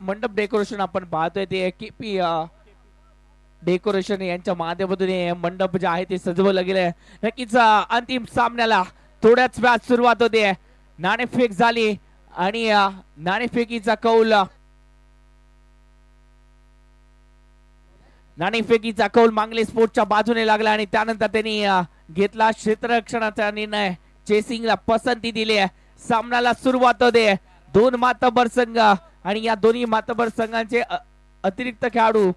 मंडप डेकोरेशन आपण पाहतोय ते केपी डेकोरेशन यांच्या माध्यमातून हे मंडप जे आहे ते सजवलं गेलंय. नक्कीच अंतिम सामन्याला थोड्याच वेळात सुरुवात होते. नाणेफेक झाली आणि नाणेफेकीचा कौल नाणेफेकीचा कौल मांगले स्पोर्टच्या बाजूने लागला आणि त्यानंतर त्यांनी घेतला क्षेत्ररक्षणाचा निर्णय. चेसिंगला पसंती दिली आहे. सामन्याला सुरुवात होते. दोन मातबर संघ आणि या दोन्ही मातबर संघांचे अतिरिक्त खेळाडू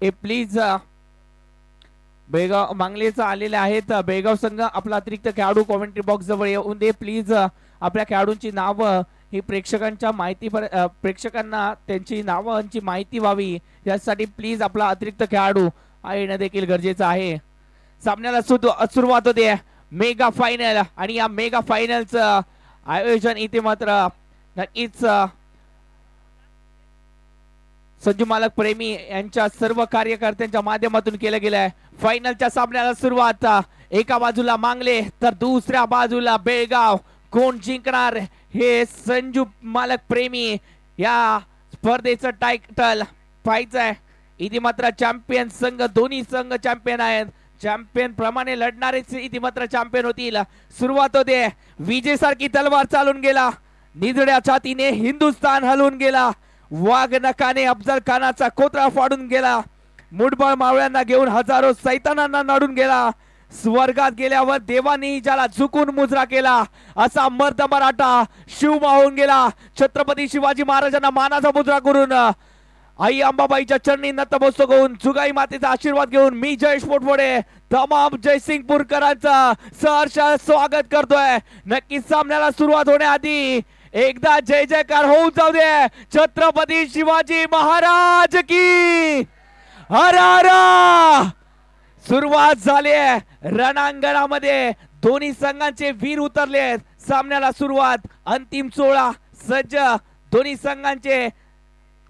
हे प्लीज बेळगाव मांगलेचा आलेले आहेत. बेळगाव संघ आपला अतिरिक्त खेळाडू कॉमेंट्री बॉक्स जवळ येऊन दे प्लीज. आपल्या खेळाडूंची नावं ही प्रेक्षकांच्या माहिती प्रेक्षकांना त्यांची नावांची माहिती व्हावी यासाठी प्लीज आपला अतिरिक्त खेळाडू येणं देखील गरजेचं आहे. सामन्याला सुरुवात होते. मेगा फायनल आणि या मेगा फायनलचं आयोजन इथे मात्र नक्कीच संजू मालक प्रेमी यांच्या सर्व कार्यकर्त्यांच्या माध्यमातून केलं गेलंय. फायनलच्या सामन्याला सुरुवात. एका बाजूला मांगले तर दुसऱ्या बाजूला बेळगाव. कोण जिंकणार हे संजू मालक प्रेमी या स्पर्धेचं टायटल पाहायचंय. इथे मात्र चॅम्पियन संघ दोन्ही संघ चॅम्पियन आहेत. चॅम्पियन प्रमाणे लढणारेच इथे मात्र चॅम्पियन होतील. सुरुवात होते. विजेसारखी तलवार चालून गेला. निजड्या छातीने हिंदुस्थान हलवून गेला. वाघ नखाने अफजल खानाचा कोत्रा फाडून गेला. मुठबळ मावळ्यांना घेऊन हजारो सैतानांना नडून गेला. स्वर्गात गेल्यावर देवानी ज्याला झुकून मुजरा केला असा मर्द मराठा शिव होऊन गेला. छत्रपती शिवाजी महाराजांना मानाचा मुजरा करून आई अंबाबाईच्या चरणी नतमस्तक होऊन जुगाई मातेचा आशीर्वाद घेऊन मी जयेश पोटफोडे तमाम जयसिंगपूरकरांचा सहर्ष स्वागत करतोय. नक्कीच सामन्याला सुरुवात होण्याआधी एकदा जय जयकार होऊन जाऊ दे. छत्रपती शिवाजी महाराज की हर हर. सुरुवात झाली आहे. रणांगणामध्ये दोन्ही संघांचे वीर उतरले. सामन्याला सुरुवात. अंतिम 16 सज्ज. दोन्ही संघांचे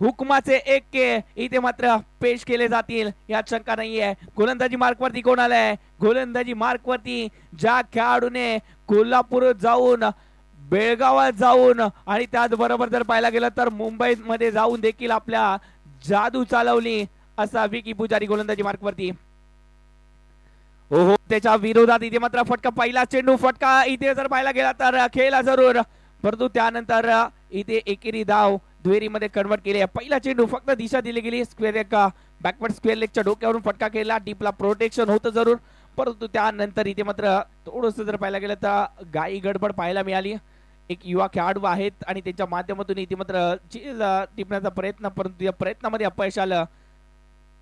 हुकमाचे एक्के इथे मात्र पेश केले जातील यात शंका नाहीये. गोलंदाजी मार्कवरती कोण आलाय? गोलंदाजी मार्कवरती ज्या खेळाडूने कोल्हापूर जाऊन बेळगावात जाऊन आणि त्याचबरोबर जर पाहायला गेलं तर मुंबईमध्ये जाऊन देखील आपल्या जादू चालवली असा विकी पुजारी गोलंदाजी मार्कवरती. हो त्याच्या विरोधात इथे मात्र फटका. पहिला चेंडू फटका इथे जर पाहायला गेला तर खेळला जरूर परंतु त्यानंतर इथे एकेरी धाव दुहेरीमध्ये कन्वर्ट केली. पहिला चेंडू फक्त दिशा दिली गेली. स्क्वेअर लेग बॅकवर्ड स्क्वेअर लेगच्या डोक्यावरून फटका केला. डीपला प्रोटेक्शन होतं जरूर परंतु त्यानंतर इथे मात्र थोडंसं जर पाहायला गेलं तर गाई गडबड पाहायला मिळाली. एक युवा खेळाडू आहेत आणि त्यांच्या माध्यमातून इथे मात्र टिपण्याचा प्रयत्न परंतु या प्रयत्नामध्ये अपयश आलं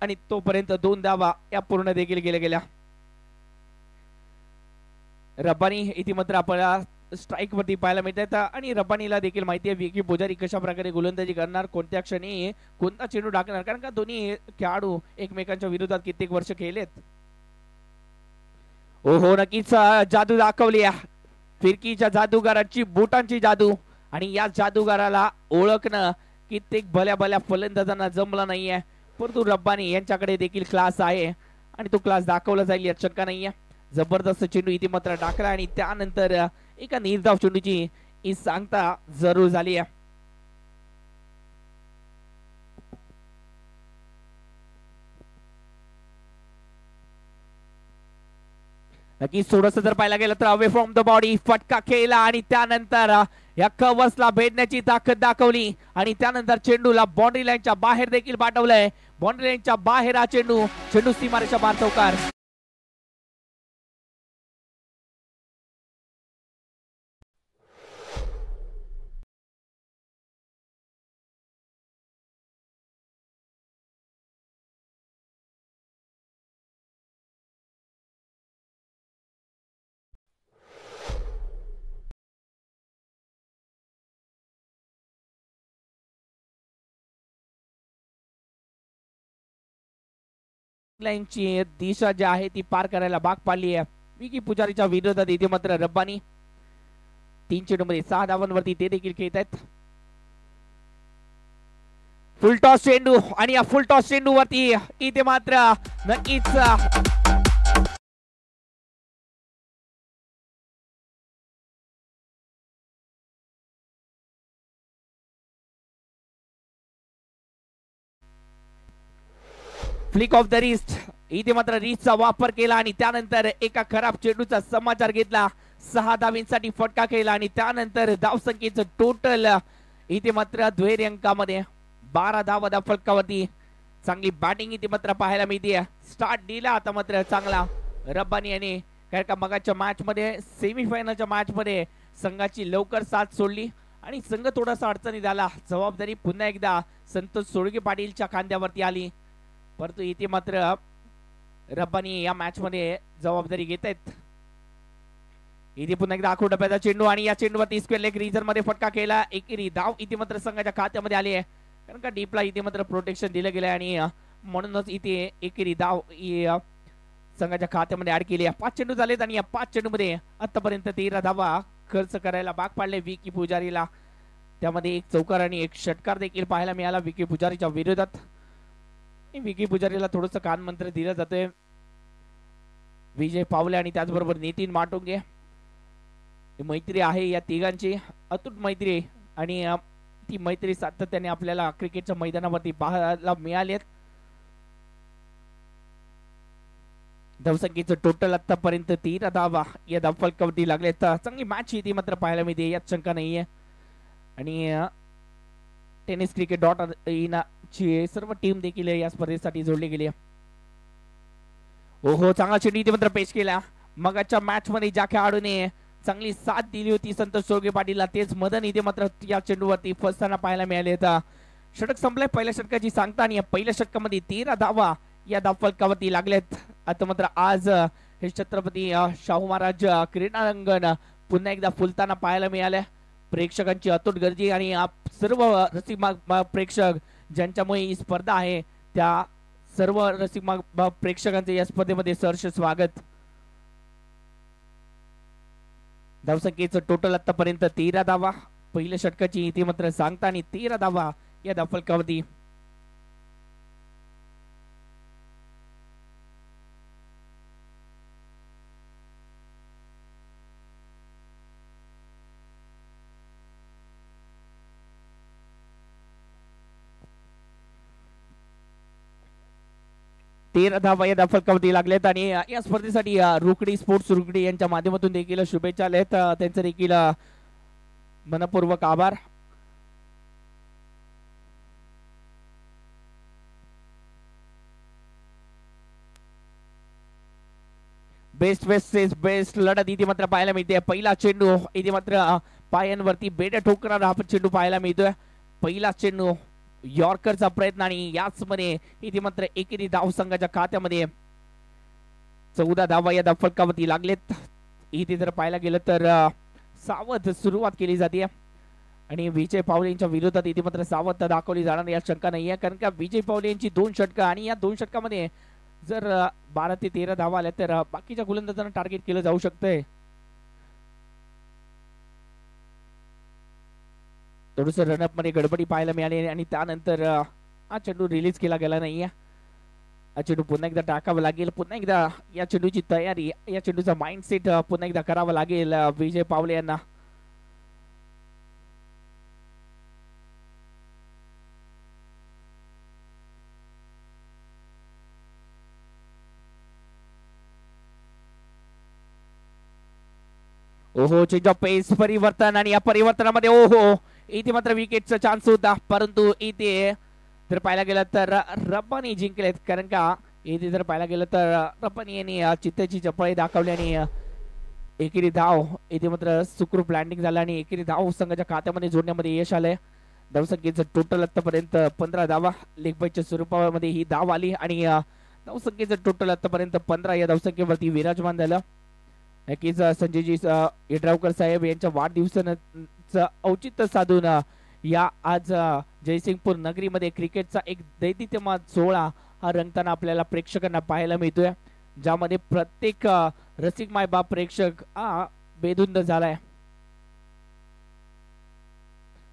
आणि तोपर्यंत 2 धावा या पूर्ण देखील केल्या गेल्या. रब्बानी इथे मात्र आपल्याला स्ट्राईक वरती पाहायला मिळतात आणि रब्बानीला देखील माहिती आहे विकी पुजारी कशा प्रकारे गोलंदाजी करणार, कोणत्या क्षणी कोणता चेंडू टाकणार कारण का दोन्ही खेळाडू एकमेकांच्या विरोधात कित्येक वर्ष खेळलेत. हो नक्कीच जादू दाखवली. फिरकीच्या जादूगाराची बोटांची जादू आणि या जादूगाराला ओळखणं कित्येक भल्या भल्या फलंदाजांना जमलं नाहीये परंतु रब्बानी यांच्याकडे देखील क्लास आहे आणि तो क्लास दाखवला जाईल यात शंका नाहीये. जबरदस्त चेंडू इथे मात्र टाकला आणि त्यानंतर एका निर्धाव चेंडूची ही सांगता जरूर झाली आहे. नक्कीच थोडंसं जर पाहायला गेलं तर अवे फ्रॉम द बॉडी फटका केला आणि त्यानंतर या कव्हर्सला भेदण्याची ताकद दाखवली आणि त्यानंतर चेंडूला बाउंड्री लाईनच्या बाहेर देखील पाठवलंय. बाउंड्री लाईनच्या बाहेर हा चेंडू सीमारेषा पार चौकार. लाईनची दिशा जी आहे ती पार करायला भाग पाडली आहे विकी पुजारीच्या विरोधात. इथे मात्र रब्बानी 3 चेंडूमध्ये 6 धावांवरती ते देखील खेळत आहेत. फुल टॉस चेंडू आणि या फुल टॉस चेंडू वरती इथे मात्र नक्कीच फ्लिक ऑफ द रिस्ट इथे मात्र रिस्टचा वापर केला आणि त्यानंतर एका खराब चेंडूचा समाचार घेतला. 6 धावींसाठी फटका केला आणि त्यानंतर धावसंख्येचं टोटल इथे मात्र दुहेरी अंकामध्ये 12 धावा दा फलकावरती. चांगली बॅटिंग इथे मात्र पाहायला मिळते. स्टार्ट दिला आता मात्र चांगला रब्बानी याने, कारण का मगाच्या मॅच मध्ये सेमीफायनलच्या मॅच मध्ये संघाची लवकर साथ सोडली आणि संघ थोडासा अडचणीत आला. जबाबदारी पुन्हा एकदा संतोष सोळगे पाटीलच्या खांद्यावरती आली, परंतु इथे मात्र रब्बानी या मॅच मध्ये जबाबदारी घेत आहेत. इथे पुन्हा एकदा आखूड डब्याचा चेंडू आणि या चेंडूवरती स्क्वेअर लेग रिझर मध्ये फटका केला. एकेरी धाव इथे मात्र संघाच्या खात्यामध्ये आली आहे, कारण का डीपला इथे मात्र प्रोटेक्शन दिलं गेलं आणि म्हणूनच इथे एकेरी धाव संघाच्या खात्यामध्ये ऍड केली. 5 चेंडू झालेत आणि या 5 चेंडू मध्ये आतापर्यंत 13 धावा खर्च करायला भाग पाडले विकी पुजारीला. त्यामध्ये एक चौकार आणि एक षटकार देखील पाहायला मिळाला विकी पुजारीच्या विरोधात. विकी पुजारीला थोडस कानमंत्र दिलं जातोय. विजय पावले आणि त्याचबरोबर नितीन माटुंगे, मैत्री आहे या तिघांची, अतूट मैत्री, आणि ती मैत्री सातत्याने आपल्याला क्रिकेटच्या मैदानावरती पाहायला मिळाली. धावसंख्येचं टोटल आतापर्यंत 13 धावा या धावफलकावरती लागले. चांगली मॅच ही ती मात्र पाहायला मिळते, यात शंका नाहीये. आणि टेनिस क्रिकेट .in ची सर्व टीम देखील या स्पर्धेसाठी जोडली गेली. ओहो, चांगला चेंडू इथे मात्र पेश केला. मगाच्या मॅच मध्ये ज्या खेळाडूने चांगली साथ दिली होती संतोष सोळगे पाटीलला, तेच मदन इथे मात्र या चेंडूवरती फसताना पाहायला मिळाले. षटक संपलंय पहिल्या षटकाची सांगता आणि या पहिल्या षटकामध्ये 13 धावा या धावफलकावरती लागलेत. आता मात्र आज हे छत्रपती शाहू महाराज क्रीडांगण पुन्हा एकदा फुलताना पाहायला मिळाले. प्रेक्षकांची अतूट गर्दी आणि सर्व रसिक प्रेक्षक ज्यांच्यामुळे ही स्पर्धा आहे त्या सर्व रसिक प्रेक्षकांचे या स्पर्धेमध्ये सहर्ष स्वागत. धावसंख्येचं टोटल आतापर्यंत 13 धावा पहिल्या षटकाची इथे मात्र सांगता आणि 13 धावा या धावफलकावरती. धावा या धावफलकावरती लागलेत आणि या स्पर्धेसाठी रुकडी स्पोर्ट्स रुकडी यांच्या माध्यमातून देखील शुभेच्छा आल्यात. त्यांचं देखील मनपूर्वक आभार. बेस्ट वेस्ट बेस्ट लढत इथे मात्र पाहायला मिळते. पहिला चेंडू इथे मात्र पायांवरती बेड्या ठोकणारा हा चेंडू पाहायला मिळतोय. पहिला चेंडू यॉर्करचा प्रयत्न आणि याच मध्ये इथे मात्र एकेरी धाव संघाच्या खात्यामध्ये 14 धावा या धावफलकावरती लागलेत. इथे जर पाहायला गेलं तर सावध सुरुवात केली जाते आणि विजय पावले यांच्या विरोधात इथे मात्र सावध दाखवली जाणार या शंका नाहीये, कारण का विजय पावले यांची 2 षटकं आणि या 2 षटकामध्ये जर 12 ते 13 धावा आल्या तर बाकीच्या गोलंदाजांना टार्गेट केलं जाऊ शकतंय. थोडस रनअप मध्ये गडबडी पाहायला मिळाली आणि त्यानंतर हा चेंडू रिलीज केला गेला नाहीये. हा चेंडू पुन्हा एकदा टाकावा लागेल. पुन्हा एकदा या चेंडूची तयारी, या चेंडूचा माइंडसेट पुन्हा एकदा करावा लागेल विजय पावले यांना. ओहो, चेंज ऑफ पेस परिवर्तन आणि या परिवर्तनामध्ये ओहो इथे मात्र विकेटचा चान्स होता, परंतु इथे जर पाहायला गेलं तर रब्बानी जिंकलेत, कारण का इथे जर पाहायला गेलं तर रब्बानी यांनी चित्त्याची चपळी दाखवली आणि एकेरी धाव इथे मात्र सुखरूप लँडिंग झालं आणि एकेरी धाव संघाच्या खात्यामध्ये जोडण्यामध्ये यश आलंय. धावसंख्येचं टोटल आतापर्यंत 15 धावा लेग बायच्या स्वरूपामध्ये ही धाव आली आणि धावसंख्येचं टोटल आतापर्यंत 15 या धावसंख्येवरती विराजमान झालं. नक्कीच संजयजी येड्रावकर साहेब यांच्या वाढदिवसाचं औचित्य साधून या आज जयसिंगपूर नगरीमध्ये क्रिकेटचा एक दैदिप्यमान सोहळा हा रंगताना आपल्याला प्रेक्षकांना पाहायला मिळतोय, ज्यामध्ये प्रत्येक रसिक मायबाप प्रेक्षक बेधुंद झालाय.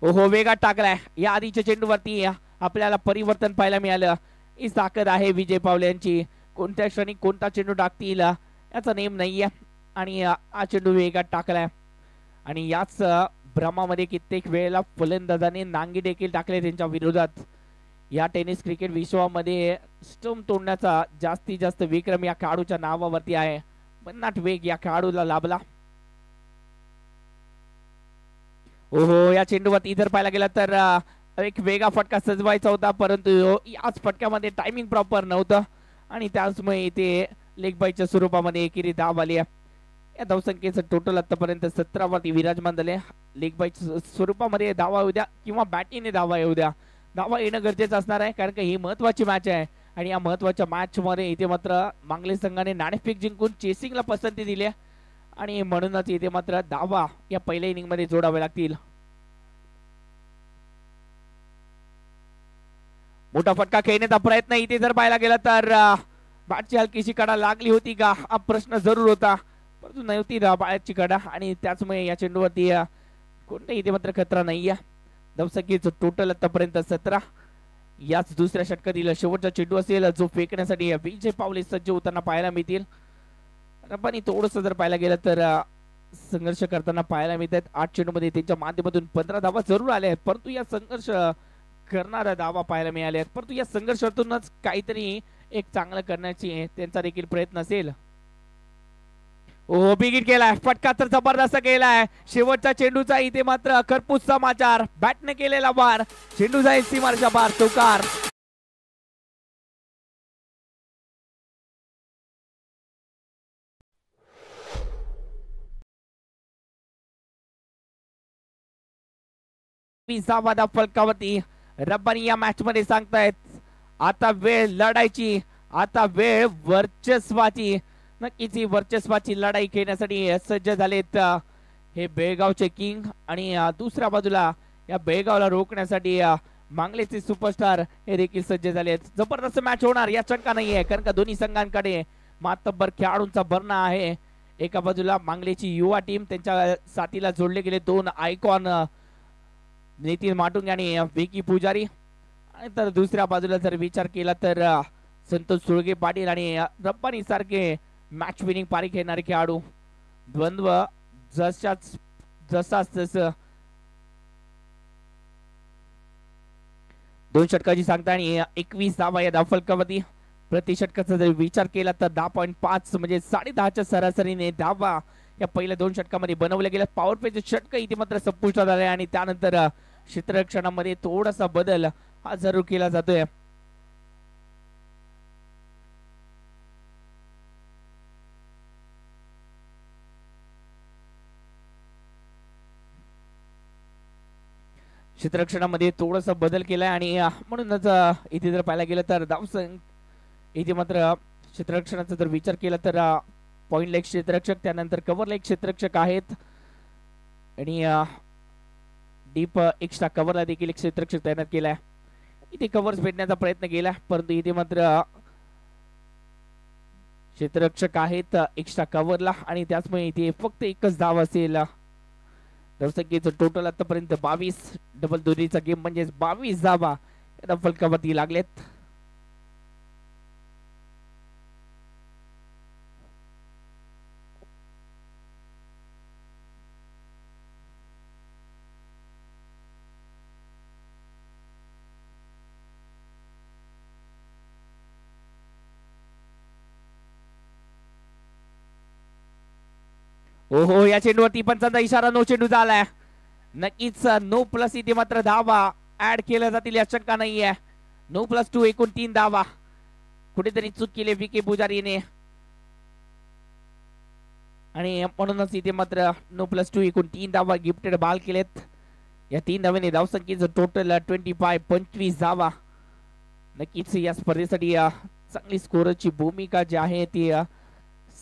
ओहो, वेगात टाकलाय. या आधीच्या चेंडूवरती आपल्याला परिवर्तन पाहायला मिळालं. ही ताकद आहे विजय पावले यांची. कोणत्या क्षणी कोणता चेंडू टाकतील याचा नेम नाहीये आणि हा चेंडू वेगात टाकलाय आणि याच भ्रमामध्ये कित्येक वेळेला फलंदाजाने नांगी देखील टाकले त्यांच्या विरोधात. या टेनिस क्रिकेट विश्वामध्ये स्टंप तोडण्याचा जास्तीत जास्त विक्रम या खेळाडूच्या नावावरती आहे. भन्नाट वेग या खेळाडूला लाभला. ओहो, या चेंडूवरती जर पाहायला गेला तर एक वेगळा फटका सजवायचा होता, परंतु याच फटक्यामध्ये टायमिंग प्रॉपर नव्हतं आणि त्याचमुळे इथे लेग बाईच्या स्वरूपामध्ये एकेरी धाव आली आहे. या धावसंख्येचं टोटल आतापर्यंत 17 वरती विराजमान झाले. लेग बाईच्या स्वरूपामध्ये धावा येऊ द्या किंवा बॅटिंगने धावा येऊ द्या, धावा येणं गरजेचं असणार आहे, कारण की ही महत्वाची मॅच आहे आणि या महत्वाच्या मॅच मध्ये इथे मात्र मांगले संघाने नाणेफेक जिंकून चेसिंगला पसंती दिली आणि म्हणूनच इथे मात्र धावा या पहिल्या इनिंग मध्ये जोडावे लागतील. मोठा फटका खेळण्याचा प्रयत्न इथे जर पाहायला गेला तर बॅटची हलकीशी कडा लागली होती का हा प्रश्न जरूर होता, परंतु नव्हती बॅटची कडा आणि त्याचमुळे या चेंडूवरती कोणताही इथे मात्र खतरा नाहीये. धावसंख्येचं टोटल आतापर्यंत 17. याच दुसऱ्या षटकातील शेवटचा चेंडू असेल जो फेकण्यासाठी विजय पावले सज्ज होताना पाहायला मिळतील. पण थोडस जर पाहायला गेलं तर संघर्ष करताना पाहायला मिळतात. 8 चेंडूमध्ये त्यांच्या माध्यमातून 15 धावा जरूर आल्या आहेत, परंतु या संघर्ष करणाऱ्या धावा पाहायला मिळाल्या आहेत. परंतु या संघर्षातूनच काहीतरी एक चांगलं करण्याची त्यांचा देखील प्रयत्न असेल. ओ बिगिट केलाय, फटका तर जबरदस्त केलाय. शेवटचा चेंडूचा इथे मात्र खरपूस समाचार, बॅटने केलेला वार, चेंडू जाईल सीमारेषा पार, चौकार. फलकावरती रब्बानी या मॅच मध्ये सांगतायत आता वेळ लढायची, आता वेळ वर्चस्वाची. नक्कीच ही वर्चस्वाची लढाई खेळण्यासाठी सज्ज झालेत हे बेळगावचे किंग आणि दुसऱ्या बाजूला या बेळगावला रोखण्यासाठी मांगलेचे सुपरस्टार हे देखील सज्ज झालेत. जबरदस्त मॅच होणार या शंका नाहीये, कारण का दोन्ही संघांकडे मातब्बर खेळाडूंचा भरणा आहे. एका बाजूला मांगलेची युवा टीम, त्यांच्या साथीला जोडले गेले 2 आयकॉन नितीन माटुंग आणि विकी पुजारी, आणि तर दुसऱ्या बाजूला जर विचार केला तर संतोष सुळगे पाटील आणि रब्बानी सारखे मॅच विनिंग पारी खेळणारे खेळाडू. द्वंद्व जसाच तसं 2 षटकाची सांगता आणि 21 धावा या धावफलकावरती. प्रति षटकाचा जर विचार केला तर 10.5 म्हणजे 10.5च्या सरासरीने धावा या पहिल्या 2 षटकामध्ये बनवल्या गेल्या. पॉवर प्लेचे षटक इथे मात्र संपुष्टात आले आणि त्यानंतर क्षेत्ररक्षणामध्ये थोडासा बदल हा जरूर केला जातोय. क्षेत्ररक्षणामध्ये थोडासा बदल केलाय आणि म्हणूनच इथे जर पाहायला गेलं तर इथे मात्र क्षेत्ररक्षणाचा जर विचार केला तर पॉइंट लेग क्षेत्ररक्षक, त्यानंतर कव्हर लेग क्षेत्ररक्षक आहेत आणि डीप एक्स्ट्रा कव्हरला देखील एक क्षेत्ररक्षक तैनात केलाय. इथे कव्हर्स भेटण्याचा प्रयत्न केला, परंतु इथे मात्र क्षेत्ररक्षक आहेत एक्स्ट्रा कव्हरला आणि त्याचमुळे इथे फक्त एकच धाव असेल. धावसंख्येचं टोटल आतापर्यंत 22, डबल दुरीचा गेम म्हणजे 22 धावा या फलकावरती लागलेत. ओहो, या चेंडूवरती पंचांचा इशारा नो चेंडू झालाय. नक्कीच नो प्लस इथे मात्र धावा ऍड केल्या जातील या शंका नाहीये. नो प्लस 2 एकूण 3 धावा. कुठेतरी चूक केली विके पुजारीने आणि म्हणूनच इथे मात्र नो प्लस 2 एकूण 3 धावा गिफ्टेड बाल केलेत. या 3 धावांनी धावसंख्येचं टोटल 25 धावा. नक्कीच या स्पर्धेसाठी चांगली स्कोरची भूमिका जी आहे ती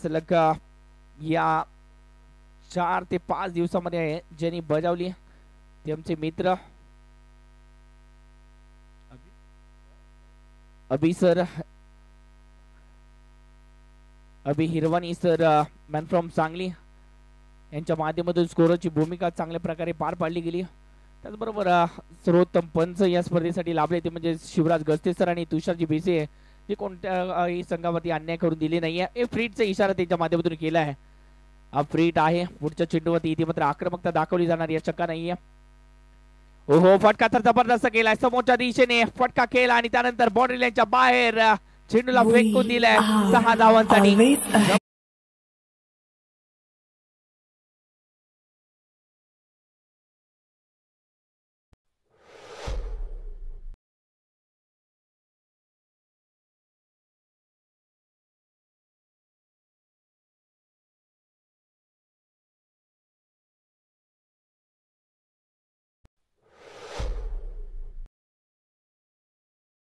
सलग या 4 ते 5 दिवसामध्ये ज्यांनी बजावली ते आमचे मित्र Abhi sir, Abhi Hirwani sir, man from Sangli यांच्या माध्यमातून स्कोरची भूमिका चांगल्या प्रकारे पार पाडली गेली. त्याचबरोबर सर्वोत्तम पंच या स्पर्धेसाठी लाभले ते म्हणजे शिवराज गस्ते सर आणि तुषारजी बेसे, जे कोणत्याही संघावरती अन्याय करून दिले नाहीये. फ्रीटचा इशारा त्यांच्या माध्यमातून केला आहे. हा फ्रीट आहे. पुढच्या चेंडूवरती इथे मात्र आक्रमकता दाखवली जाणार या शंका नाहीये. ओहो फटका तर जबरदस्त केलाय समोरच्या दिशेने फटका केला आणि त्यानंतर बाउंड्री लाईनच्या बाहेर चेंडूला फेकून दिलाय 6 धावांसाठी.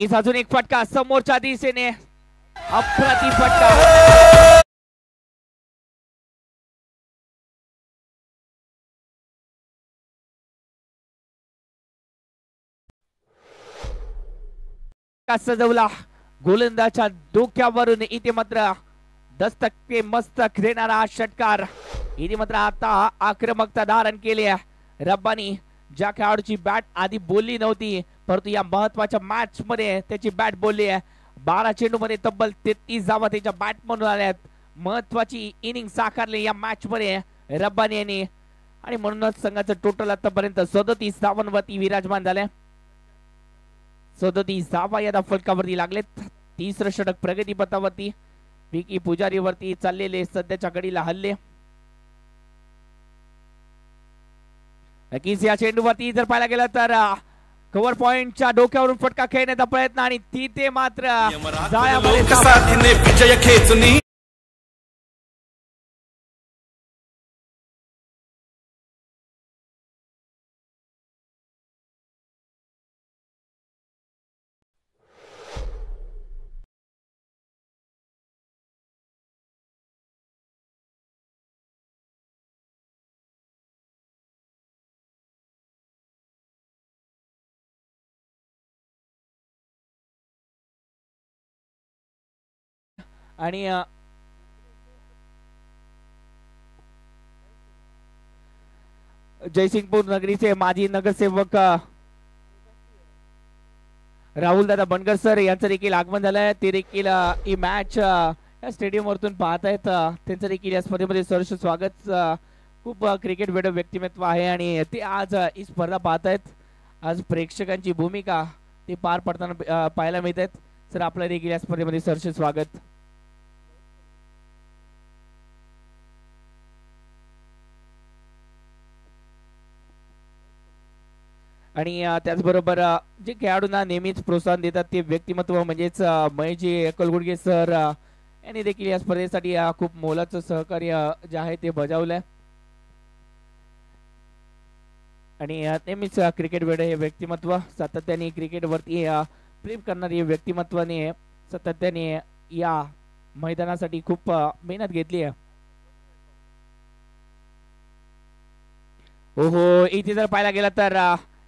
अजून एक फटका समोरच्या दिशेने अप्रतिम फटका. सजवला गोलंदाजच्या डोक्यावरून इथे मात्र दस्तक पे मस्तक देणारा षटकार. इथे मात्र आता आक्रमकता धारण केली आहे रब्बानी. ज्या खेळाडूची बॅट आधी बोलली नव्हती परंतु या महत्वाच्या मॅच मध्ये त्याची बॅट बोलली आहे. 12 चेंडू मध्ये तब्बल 33 धावा त्याच्या बॅट म्हणून आल्यात. महत्वाची इनिंग साकारली या मॅच मध्ये रब्बानी यांनी आणि म्हणूनच संघाचं टोटल आतापर्यंत 37 धावांवरती विराजमान झाले. 37 धावा या फलकावरती लागलेत. तिसरं षटक प्रगती पथावरती विकी पुजारी वरती चाललेले सध्याच्या घडीला हल्ले. नक्कीच या चेंडूवरती जर पाहायला गेलं तर कव्हर पॉइंटच्या डोक्यावरून फटका खेळण्याचा प्रयत्न आणि तिथे मात्र जाळ्यामध्ये विजय खेचणी. आणि जयसिंगपूर नगरीचे माजी नगरसेवक राहुल दादा बनगर सर यांचं देखील आगमन झालंय. ते देखील ही मॅच या स्टेडियम वरतून पाहत आहेत. त्यांचं देखील या स्पर्धेमध्ये सहर्ष स्वागत. खूप क्रिकेट वेड व्यक्तिमत्व आहे आणि ते आज ही स्पर्धा पाहत आहेत. आज प्रेक्षकांची भूमिका ते पार पडताना पाहायला मिळत आहेत. सर आपल्या देखील या स्पर्धेमध्ये सहर्ष स्वागत. आणि त्याचबरोबर जे खेळाडूंना नेहमीच प्रोत्साहन देतात ते व्यक्तिमत्व म्हणजेच महेशजी कलगुडगे सर यांनी देखील या स्पर्धेसाठी खूप मोलाचं सहकार्य जे आहे ते बजावलंय. आणि नेहमीच क्रिकेट वेड हे व्यक्तिमत्व सातत्याने क्रिकेट वरती प्रेम करणारी व्यक्तिमत्वाने सातत्याने या मैदानासाठी खूप मेहनत घेतली आहे. ओहो इथे जर पाहायला गेला तर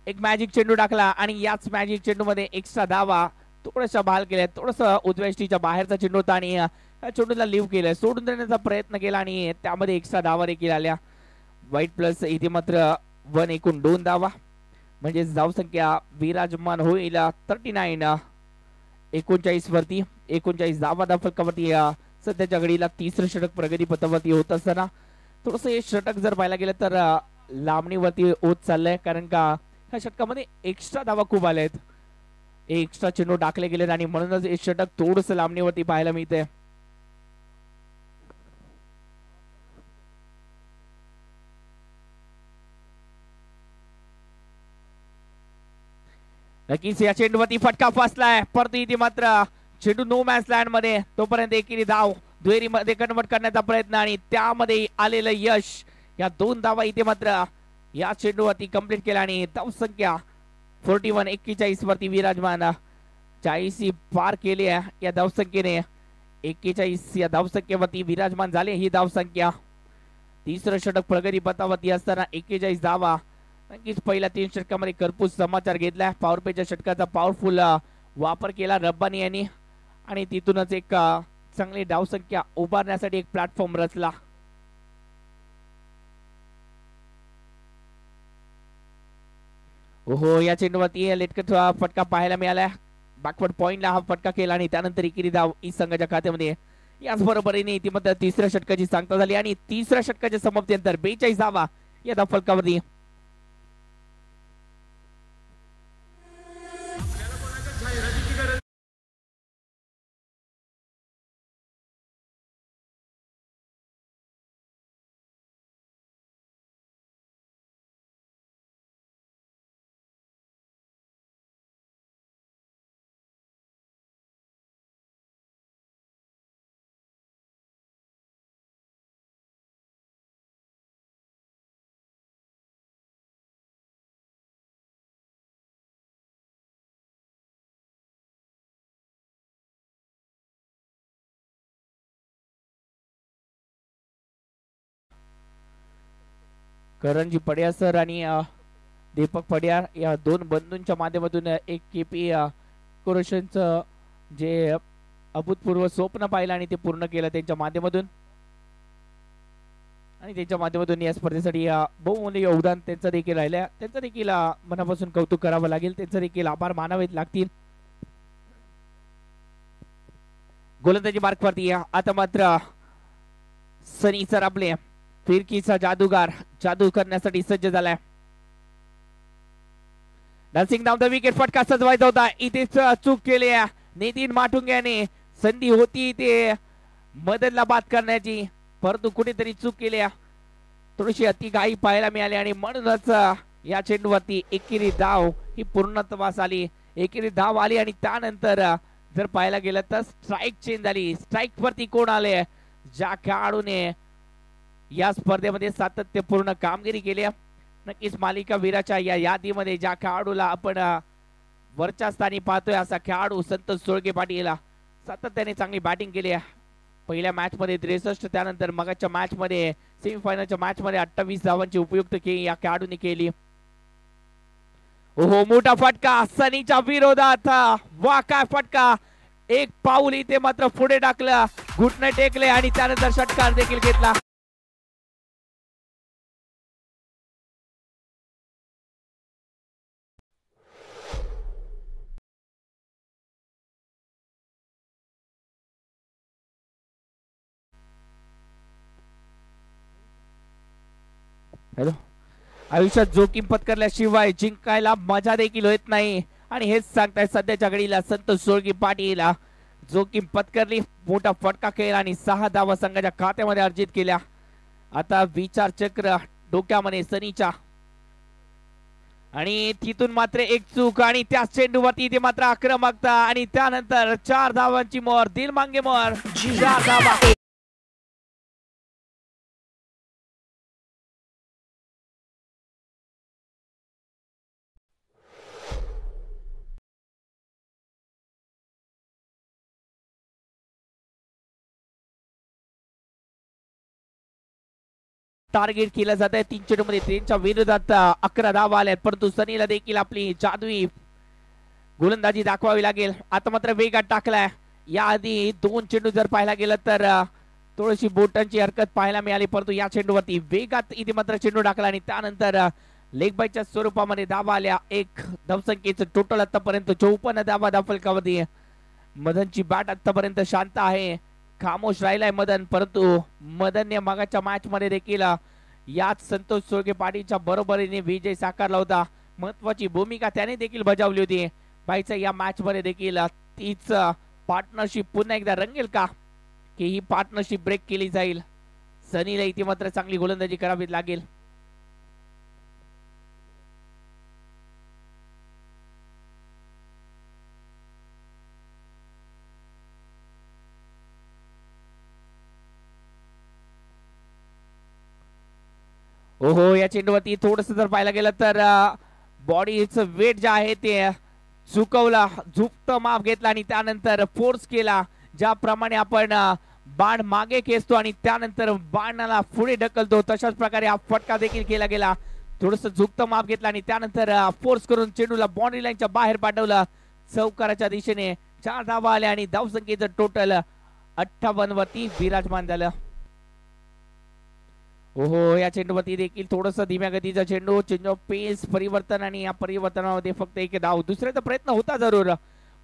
एक मॅजिक चेंडू टाकला आणि याच मॅजिक चेंडू मध्ये एक्स्ट्रा धावा थोडासा बहाल केलाय. थोडस उजव्या बाहेरचा चेंडू होता आणि या चेंडूला लिव्ह केलाय. सोडून देण्याचा प्रयत्न केला आणि त्यामध्ये एक्स्ट्रा धावा देखील आल्या. वाईट प्लस इथे मात्र 1 एकूण 2 धावा म्हणजे धाव संख्या विराजमान होईल 39 39 वरती. 39 धावा फलकावरती सध्याच्या घडीला तिसरं षटक प्रगती पथावरती होत असताना थोडस हे षटक जर पाहायला गेलं तर लांबणीवरती होत चाललंय. कारण का ह्या षटकामध्ये एक्स्ट्रा धावा खूप आल्या आहेत. एक्स्ट्रा चेंडू टाकले गेलेत आणि म्हणूनच हे षटक थोडस लांबणीवरती पाहायला मिळते. नक्कीच या चेंडूवरती फटका फसलाय. परंतु इथे मात्र चेंडू नो मॅच लँड मध्ये तोपर्यंत एकेरी धाव दुहेरी मध्ये कन्वर्ट करण्याचा प्रयत्न आणि त्यामध्ये आलेलं यश. या 2 धावा इथे मात्र या चेंडूवरती कंप्लीट केला आणि धाव संख्या 41 41 वरती विराजमान. 40 पार केली आहे या धाव संख्येने. 41 या धाव संख्येवरती विराजमान झाले ही धाव संख्या. तिसरं षटक प्रगती पथावरती असताना 41 धावा. नक्कीच पहिल्या 3 षटकामध्ये करपूस समाचार घेतला. पॉवर प्लेच्या षटकाचा पॉवरफुल वापर केला रब्बानी यांनी आणि तिथूनच एक चांगली धाव संख्या उभारण्यासाठी एक प्लॅटफॉर्म रचला. ओहो या चेंडूवरती लेटकट फटका पाहायला मिळाला. बॅकवर्ड पॉइंटला हा फटका केला आणि त्यानंतर एकेरी धाव ई संघाच्या खात्यामध्ये. याच बरोबरीने इतिमध्ये तिसऱ्या षटकाची सांगता झाली आणि तिसऱ्या षटकाच्या समाप्तीनंतर 42 धावा या धाव फलकावरती. करणजी पडियार सर आणि दीपक पडियार या दोन बंधूंच्या माध्यमातून एक केपी कोरेशनचं जे अभूतपूर्व स्वप्न पाहिलं आणि ते पूर्ण केलं त्यांच्या माध्यमातून आणि त्यांच्या माध्यमातून या स्पर्धेसाठी बहुमूल्य योगदान त्यांचं देखील राहिलं. त्यांचं देखील मनापासून कौतुक करावं लागेल. त्यांचं देखील आभार मानावेत लागतील. गोलंदाजी मार्कवरती आता मात्र सनी सर आपले फिरकीचा जादूगार जादू करण्यासाठी सज्ज झालाय. डान्सिंग डाऊन द विकेट फटका सजवायचा होता. इथेच चूक केली नितीन माटुंग्याने. संधी होती ते मदनला बाद करण्याची परंतु कुठेतरी चूक केली. थोडीशी अति घाई पाहायला मिळाली आणि म्हणूनच या चेंडूवरती एकेरी धाव ही पूर्णत्वास आली. एकेरी धाव आली आणि त्यानंतर जर पाहायला गेलं तर स्ट्राइक चेंज झाली. स्ट्राइक वरती कोण आले? ज्या खेळाडूने या स्पर्धेमध्ये सातत्यपूर्ण कामगिरी केली. नक्कीच मालिका वीराच्या या यादीमध्ये ज्या खेळाडूला आपण वरच्या स्थानी पाहतोय असा खेळाडू संतोष सोळगे पाटील. सातत्याने चांगली बॅटिंग केली. पहिल्या मॅच मध्ये 63, त्यानंतर मगाच्या मॅच मध्ये सेमीफायनलच्या मॅच मध्ये 28 धावांची उपयुक्त खेळी या खेळाडूने केली. ओहो मोठा फटका सनीच्या विरोधात. वा काय फटका. एक पाऊल इथे मात्र पुढे टाकलं. घुटणे टेकले आणि त्यानंतर षटकार देखील घेतला. हॅलो. आयुष्यात जोखीम पत्करल्याशिवाय जिंकायला मजा देखील होत नाही आणि हेच सांगताय सध्याच्या घडीला संतोष सोळगी पाटील. जोखीम पत्करली, मोठा फटका खेळला आणि 6 धावा संघाच्या खात्यामध्ये अर्जित केल्या. आता विचार चक्र डोक्यामध्ये सनीच्या आणि तिथून मात्र एक चूक आणि त्या चेंडूवरती ते मात्र आक्रमकता आणि त्यानंतर 4 धावांची मोहर. दिल मांगे मोहर. 4 धावा. टार्गेट केलं जात आहे 3 चेंडूमध्ये. त्यांच्या विरोधात 11 धावा आल्यात परंतु सनीला देखील आपली जादुई गोलंदाजी दाखवावी लागेल. आता मात्र वेगात टाकलाय. याआधी 2 चेंडू जर पाहायला गेलं तर थोडीशी बोटांची हरकत पाहायला मिळाली परंतु या चेंडूवरती वेगात इथे मात्र चेंडू टाकला आणि त्यानंतर लेग बायच्या स्वरूपामध्ये धावा आल्या. एक धावसंख्येचं टोटल आतापर्यंत 54 धावा धावफलकावरती. मदनची बॅट आतापर्यंत शांत आहे. खामोश राहिलाय मदन परंतु मदनने मागाच्या मॅच मध्ये देखील याच संतोष सोळगे पाटीलच्या बरोबरीने विजय साकारला होता. महत्वाची भूमिका त्याने देखील बजावली होती. बाईचा या मॅच मध्ये देखील तीच पार्टनरशिप पुन्हा एकदा रंगेल का की ही पार्टनरशिप ब्रेक केली जाईल? सनीला इथे मात्र चांगली गोलंदाजी करावी लागेल. ओहो या चेंडूवरती थोडस जर पाहायला गेलं तर बॉडीचं वेट जे आहे ते चुकवला. झुकत माप घेतला आणि त्यानंतर फोर्स केला. ज्याप्रमाणे आपण बाण मागे खेचतो आणि त्यानंतर बाणाला पुढे ढकलतो तशाच प्रकारे हा फटका देखील केला गेला. थोडस झुकत माप घेतला आणि त्यानंतर फोर्स करून चेंडूला बाउंड्री लाईनच्या बाहेर पाठवलं. चौकाराच्या दिशेने 4 धावा आल्या आणि धावसंख्येचं टोटल 58 वरती विराजमान झालं. ओहो या चेंडूवरती देखील थोडस धीम्या गतीचा चेंडू. चेंज ऑफ पेस परिवर्तन आणि या परिवर्तनामध्ये फक्त एक धाव. दुसऱ्याचा प्रयत्न होता जरूर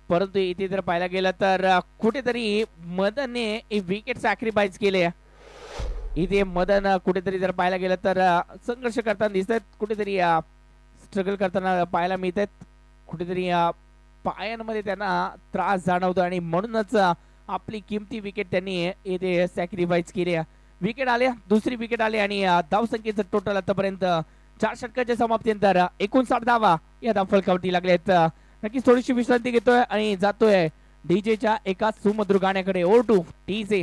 परंतु इथे जर पाहायला गेलं तर कुठेतरी मदनने विकेट सॅक्रिफाईस केले. इथे मदन कुठेतरी जर पाहायला गेलं तर संघर्ष करताना दिसत आहेत. कुठेतरी स्ट्रगल करताना पाहायला मिळत आहेत. कुठेतरी पायांमध्ये त्यांना त्रास जाणवतो आणि म्हणूनच आपली किमती विकेट त्यांनी इथे सॅक्रिफाईस केली. विकेट आले, दुसरी विकेट आली आणि धावसंख्येचं टोटल आतापर्यंत 4 षटकाच्या समाप्तीनंतर 59 धावा या धावफलकावरती लागलेत. नक्कीच थोडीशी विश्रांती घेतोय आणि जातोय डीजेच्या एका सुमधुर गाण्याकडे. O two DJ.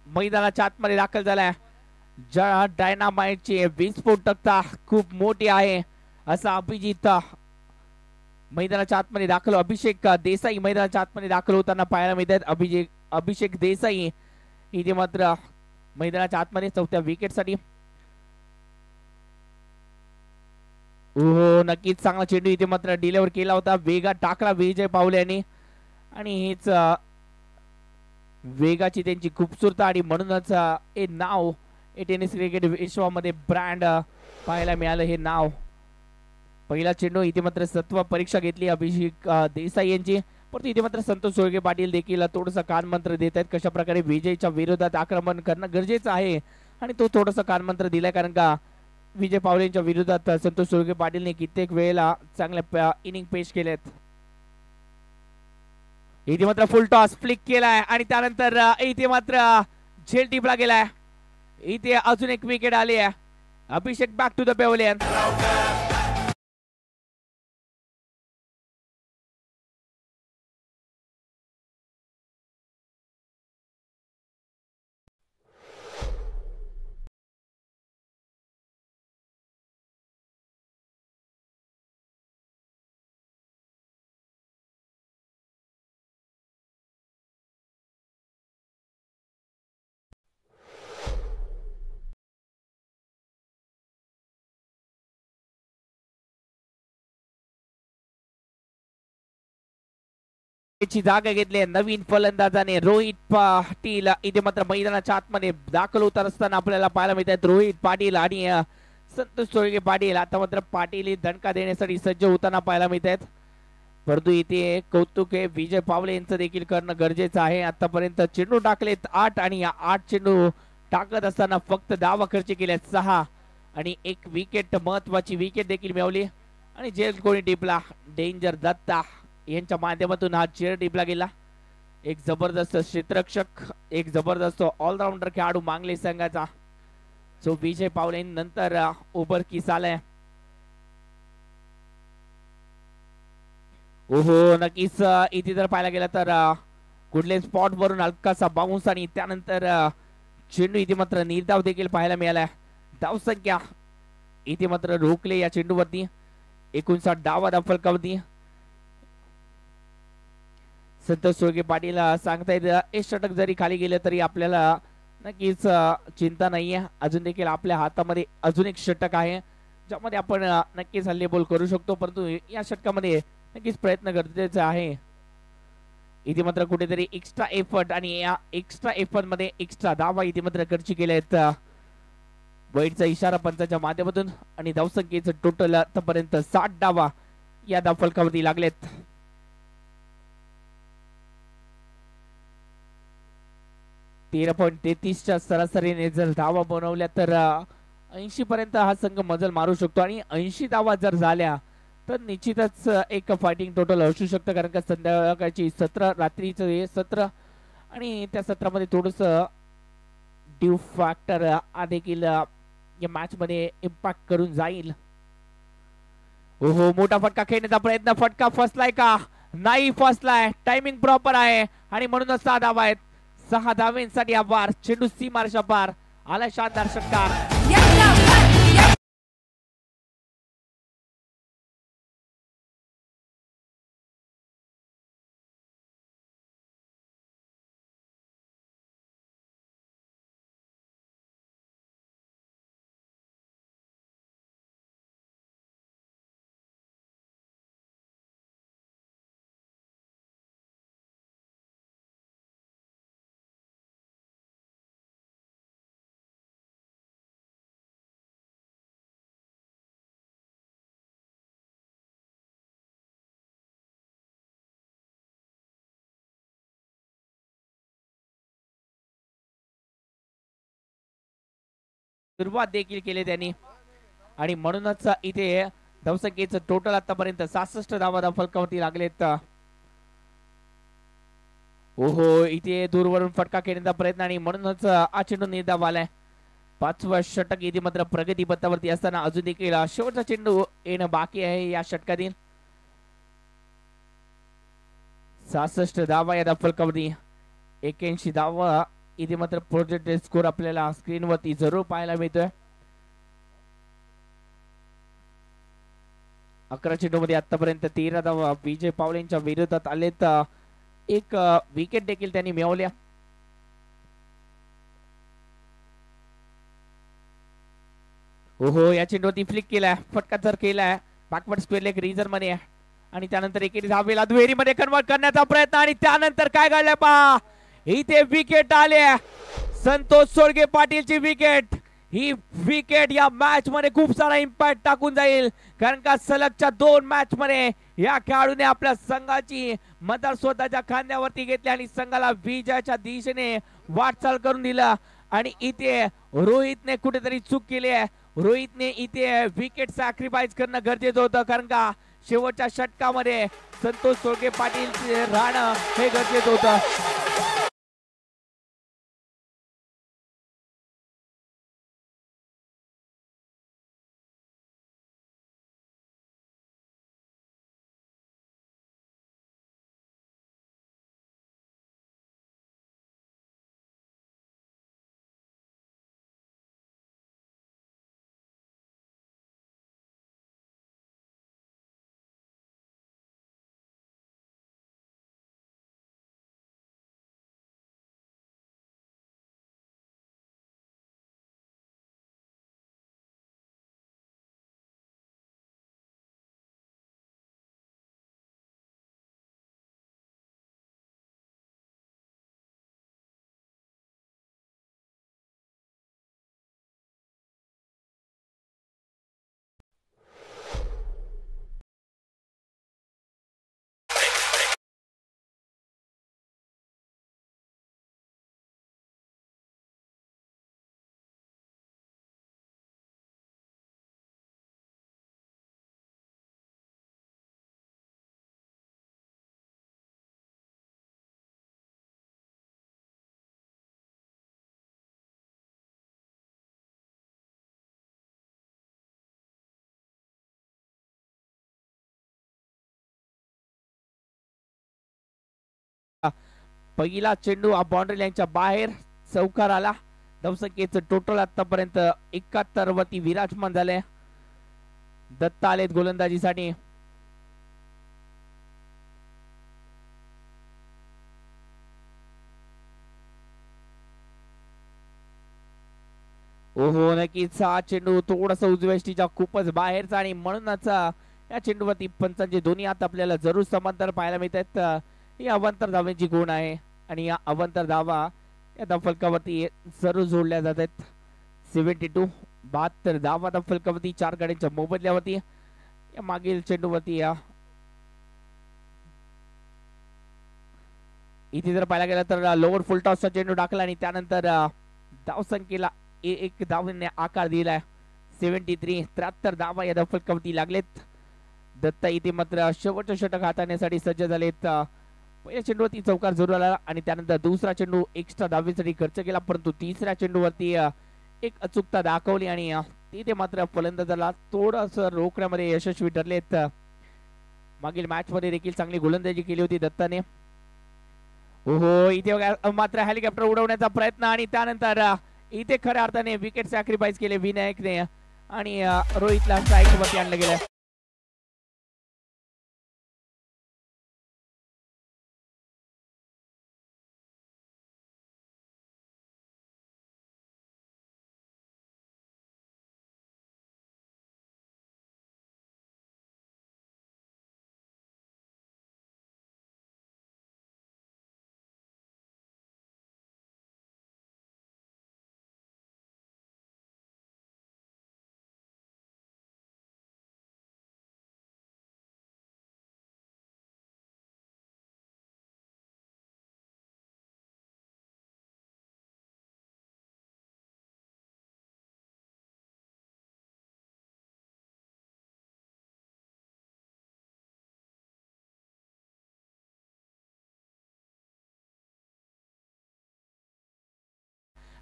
मैदानाच्या आतमध्ये दाखल झालाय. ज्या डायनामाइटची विस्फोटकता खूप मोठी आहे असा अभिजित मैदानाच्या आतमध्ये दाखल. अभिषेक देसाई मैदानाच्या आतमध्ये दाखल होताना पाहायला मिळतात. अभिषेक देसाई इथे मात्र मैदानाच्या आतमध्ये चौथ्या विकेटसाठी. हो नक्कीच चांगला चेंडू इथे मात्र डिलिव्हर केला होता. वेगात टाकला विजय पावले यांनी आणि हेच वेगाची त्यांची खूपसूरता आणि म्हणूनच हे नाव हे टेनिस क्रिकेट विश्वामध्ये ब्रँड पाहायला मिळालं. हे नाव पहिला चेंडू इथे मात्र सत्व परीक्षा घेतली अभिषेक देसाई यांची. परंतु इथे मात्र संतोष सोळगे पाटील देखील थोडंसं कानमंत्र देत आहेत कशा प्रकारे विजयच्या विरोधात आक्रमण करणं गरजेचं आहे आणि तो थोडासा कानमंत्र दिलाय कारण का विजय पावलेंच्या विरोधात संतोष सोळगे पाटीलने कित्येक वेळेला चांगल्या इनिंग पेश केलेत. इथे मात्र फुल टॉस फ्लिक केलाय आणि त्यानंतर इथे मात्र झेल टिपला गेलाय. इथे अजून एक विकेट आली आहे. अभिषेक बॅक टू द पेव्हलियन. जागा घेतली नवीन फलंदाजाने रोहित पाटील. इथे मात्र मैदानाच्या आतमध्ये दाखल होत असताना आपल्याला पाहायला मिळतात रोहित पाटील आणि संतोष सोळगे पाटील. आता मात्र पाटील दणका देण्यासाठी सज्ज होताना पाहायला मिळतात. परंतु इथे कौतुक हे विजय पावले यांचं देखील करणं गरजेचं आहे. आतापर्यंत चेंडू टाकलेत 8 आणि या 8 चेंडू टाकत असताना फक्त धावा खर्च केल्यात 6 आणि एक विकेट महत्वाची विकेट देखील मिळवली आणि जेल कोणी टिपला डेंजर दत्ता यांच्या माध्यमातून हा चेंडू टिपला गेला. एक जबरदस्त क्षेत्ररक्षक एक जबरदस्त ऑलराऊंडर खेळाडू मांगले संघाचा जो विजय पावले नंतर उभरकीस आलाय. ओहो नक्कीच इथे जर पाहायला गेला तर कुठले स्पॉट वरून हलकासा बाउन्स आणि त्यानंतर चेंडू इथे मात्र निर्धाव देखील पाहायला मिळाला. धाव संख्या इथे मात्र रोखले या चेंडूवरती 59 डावा फलकावरती. संतोष सोळगे पाटील सांगतायत एक षटक जरी खाली गेले तरी आपल्याला नक्कीच चिंता नाहीये. अजून देखील आपल्या हातामध्ये अजून एक षटक आहे ज्यामध्ये आपण नक्कीच हल्लेबोल करू शकतो. परंतु या षटकामध्ये नक्कीच प्रयत्न गरजेचा आहे. इथे मात्र कुठेतरी एक्स्ट्रा एफर्ट आणि या एक्स्ट्रा एफर्ट मध्ये एक्स्ट्रा धावा इथे मात्र खर्च केल्या आहेत. वाईटचा इशारा पंचाच्या माध्यमातून आणि धावसंख्येचं टोटल आतापर्यंत 60 डावा या धावफलकावरती लागलेत. .33च्या सरासरीने जर धावा बनवल्या तर 80 पर्यंत हा संघ मजल मारू शकतो आणि 80 धावा जर झाल्या तर निश्चितच एक फायटिंग टोटल असू शकतं कारण का संध्याकाळची सत्र रात्रीचं हे सत्र आणि त्या सत्रामध्ये थोडस ड्यू फॅक्टर देखील या मॅच मध्ये इम्पॅक्ट करून जाईल. ओहो मोठा फटका खेळण्याचा प्रयत्न. फटका फसलाय का नाही फसलाय. टायमिंग प्रॉपर आहे आणि म्हणूनच 6 धावा आहेत. 6 धावांसाठी हा वार चेंडू सीमारेषा पार आला. शानदार षटकार. सुरुवात देखील केली त्यांनी आणि म्हणूनच इथे धावसंख्येचं टोटल आतापर्यंत 66 धावा फलकावरती लागलेत. ओहो इथे दूरवरून फटका खेळण्याचा प्रयत्न आणि म्हणूनच हा चेंडू निर्धाव आलाय. 5वं षटक इथे मात्र प्रगती पथावरती असताना अजून देखील शेवटचा चेंडू येणं बाकी आहे या षटकातील. 66 धावा या फलकावरती 81 धावा इथे मात्र प्रोजेक्टेड स्कोर आपल्याला स्क्रीनवरती जरूर पाहायला मिळतोय. 11 चेंडूमध्ये आतापर्यंत 13 धावा विजय पावलेंच्या विरोधात आलेत. एक विकेट देखील त्यांनी मिळवल्या. ओहो, या चेंडूवरती फ्लिक केलाय, फटका जर केलाय बॅकवर्ड स्क्वेअर लेग रिझन मध्ये आणि त्यानंतर एकेरी धावेला दुहेरीमध्ये कन्वर्ट करण्याचा प्रयत्न आणि त्यानंतर काय घडलंय पहा, इथे विकेट आले. संतोष सोळगे पाटीलची विकेट. ही विकेट या मॅच मध्ये खूप सारा इम्पॅक्ट टाकून जाईल, कारण का सलगच्या 2 मॅच मध्ये या खेळाडूने आपल्या संघाची मदर स्वतःच्या खांद्यावरती घेतली आणि संघाला विजयाच्या दिशेने वाटचाल करून दिला. आणि इथे रोहितने कुठेतरी चूक केली आहे. रोहितने इथे विकेट सॅक्रिफाईस करणं गरजेचं होतं, कारण का शेवटच्या षटकामध्ये संतोष सोळगे पाटील राहणं हे गरजेचं होतं. पहिला चेंडू हा बाउंड्री लाईनच्या बाहेर चौकार आला. धावसंख्येचं टोटल आतापर्यंत 71 वरती विराजमान झाले. दत्ता आलेत गोलंदाजीसाठी. ओहो, नक्कीच हा चेंडू थोडासा उजव्या खूपच बाहेरचा आणि म्हणूनच या चेंडूवरती पंचांचे दोन्ही हात आपल्याला जरूर समांतर पाहायला मिळतात. ही अवांतर धावांची गुण आहे आणि या अवांतर धावा या धावफलकावरती जरूर जोडल्या जातात. 72 72 धावा धावफलकावरती 4 गाड्यांच्या मोबदल्यावरती. या मागील चेंडूवरती या इथे जर पाहायला गेलं तर लोअर फुल टॉसचा चेंडू टाकला आणि त्यानंतर धावसंख्येला एक धावांनी आकार दिलाय. 73 73 धावा या धावफलकावरती लागलेत. दत्ता इथे मात्र शेवटचं षटक हाताळण्यासाठी सज्ज झालेत. पहिल्या चेंडूवरती चौकार जरूर आला आणि त्यानंतर दुसरा चेंडू एक्स्ट्रा धावेसाठी खर्च केला, परंतु तिसऱ्या चेंडूवरती एक अचूकता दाखवली आणि तिथे मात्र फलंदाजाला थोडस रोखण्यामध्ये यशस्वी ठरलेत. मागील मॅच मध्ये देखील चांगली गोलंदाजी केली होती दत्ताने. ओहो, इथे मात्र हेलिकॉप्टर उडवण्याचा प्रयत्न आणि त्यानंतर इथे खऱ्या अर्थाने विकेट सॅक्रिफाईस केले विनायकने आणि रोहितला स्ट्राईक वरती आणलं गेलं.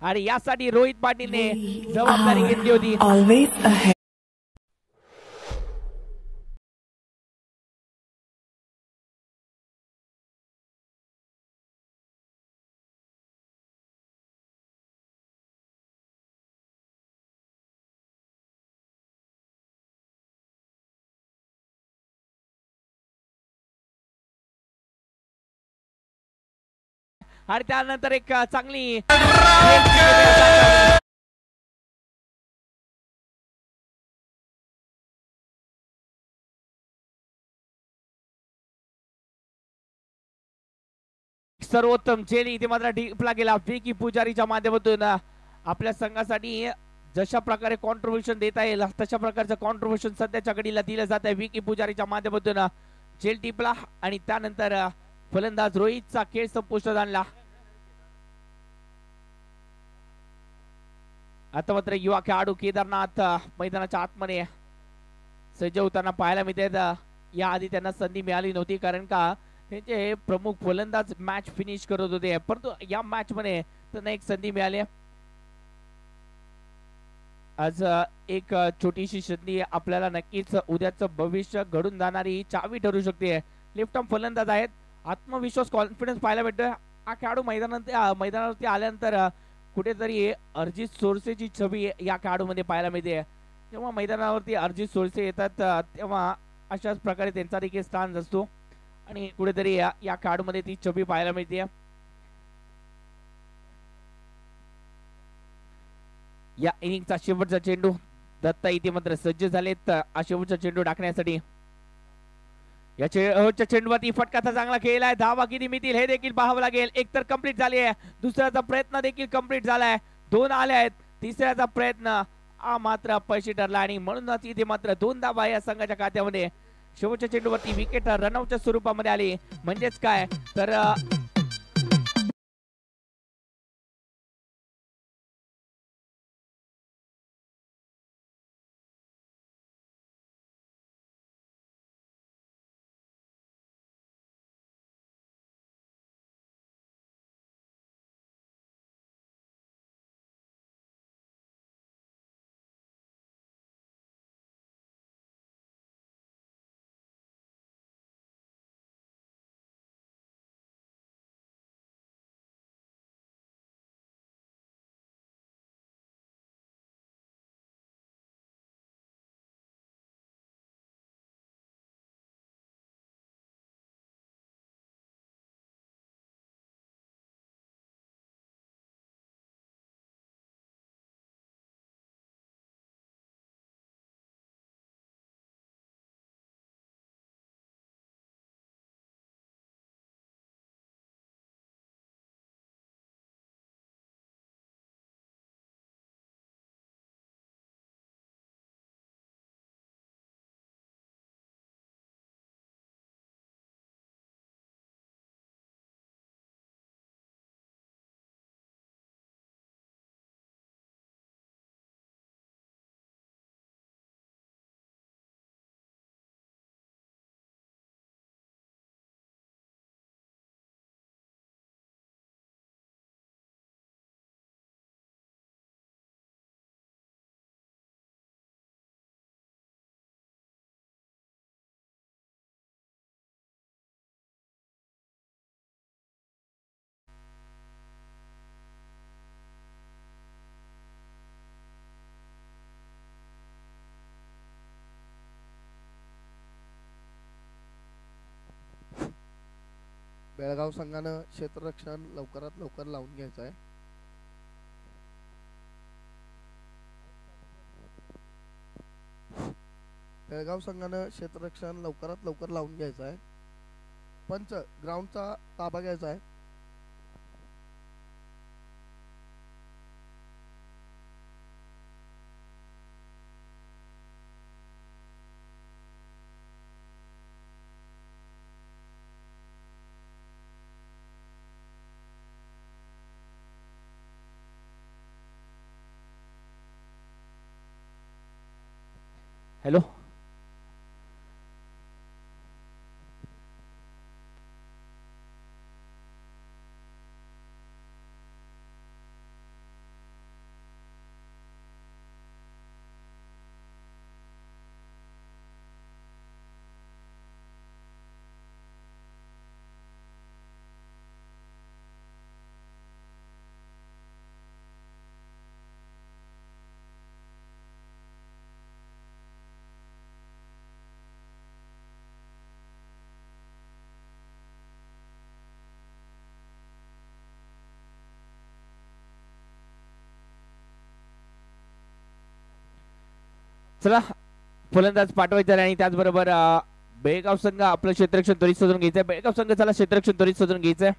आणि यासाठी रोहित पाटीलने जबाबदारी घेतली होती. आणि त्यानंतर एक चांगली सर्वोत्तम चेन इथे मात्र डीपला गेला विकी पुजारीच्या माध्यमातून आपल्या संघासाठी जशा प्रकारे कॉन्ट्रीब्युशन देता येईल तशा प्रकारचं कॉन्ट्रीब्युशन सध्याच्या घडीला दिलं जात आहे विकी पुजारीच्या माध्यमातून चेल टिपला आणि त्यानंतर फलंदाज रोहितचा खेळ संपुष्टात आणला. आता मात्र युवा खेळाडू केदारनाथ मैदानाच्या आतमध्ये सज्ज होताना पाहायला मिळते. याआधी त्यांना संधी मिळाली नव्हती कारण का त्यांचे प्रमुख फलंदाज मॅच फिनिश करत होते परंतु या मॅच मध्ये त्यांना एक संधी मिळाली. आज एक छोटीशी संधी आपल्याला नक्कीच उद्याचं भविष्य घडून जाणारी चावी ठरू शकते. लेफ्ट आर्म फलंदाज आहेत. आत्मविश्वास कॉन्फिडन्स पाहायला भेटतोय. हा खेळाडू मैदानावरती आल्यानंतर कुठेतरी अर्जित सोरसेची छबी या खेळाडूमध्ये पाहायला मिळते. जेव्हा मैदानावरती अर्जित सोरसे येतात तेव्हा अशाच प्रकारे त्यांचा देखील स्थान असतो आणि कुठेतरी या खेळाडूमध्ये ती छबी पाहायला मिळते. या इनिंगचा शेवटचा चेंडू दत्ता इथे मात्र सज्ज झालेत शेवटचा चेंडू टाकण्यासाठी. या शेवटच्या चेंडूवरती फटकाचा चांगला खेळ आहे. धावा किती मिळतील हे देखील पाहावं लागेल. एक तर कंप्लीट झाली आहे. दुसऱ्याचा प्रयत्न देखील कंप्लीट झालाय. 2 आले आहेत. तिसऱ्याचा प्रयत्न मात्र पैसे ठरला आणि म्हणूनच इथे मात्र 2 धावा या संघाच्या खात्यामध्ये. शेवटच्या चेंडूवरती विकेट रनआउटच्या स्वरूपामध्ये आली म्हणजेच काय तर बेळगाव संघानं क्षेत्ररक्षण लवकरात लवकर लावून घ्यायचं आहे. बेळगाव संघानं क्षेत्ररक्षण लवकरात लवकर लावून घ्यायचं आहे. पंच ग्राउंडचा ताबा घ्यायचा आहे. हॅलो चला फलंदाज पाठवायचा आणि त्याचबरोबर बेळगाव संघ आपलं क्षेत्ररक्षण त्वरित शोधून घ्यायचंय. बेळगाव संघ चला क्षेत्ररक्षण त्वरित शोधून घ्यायचंय.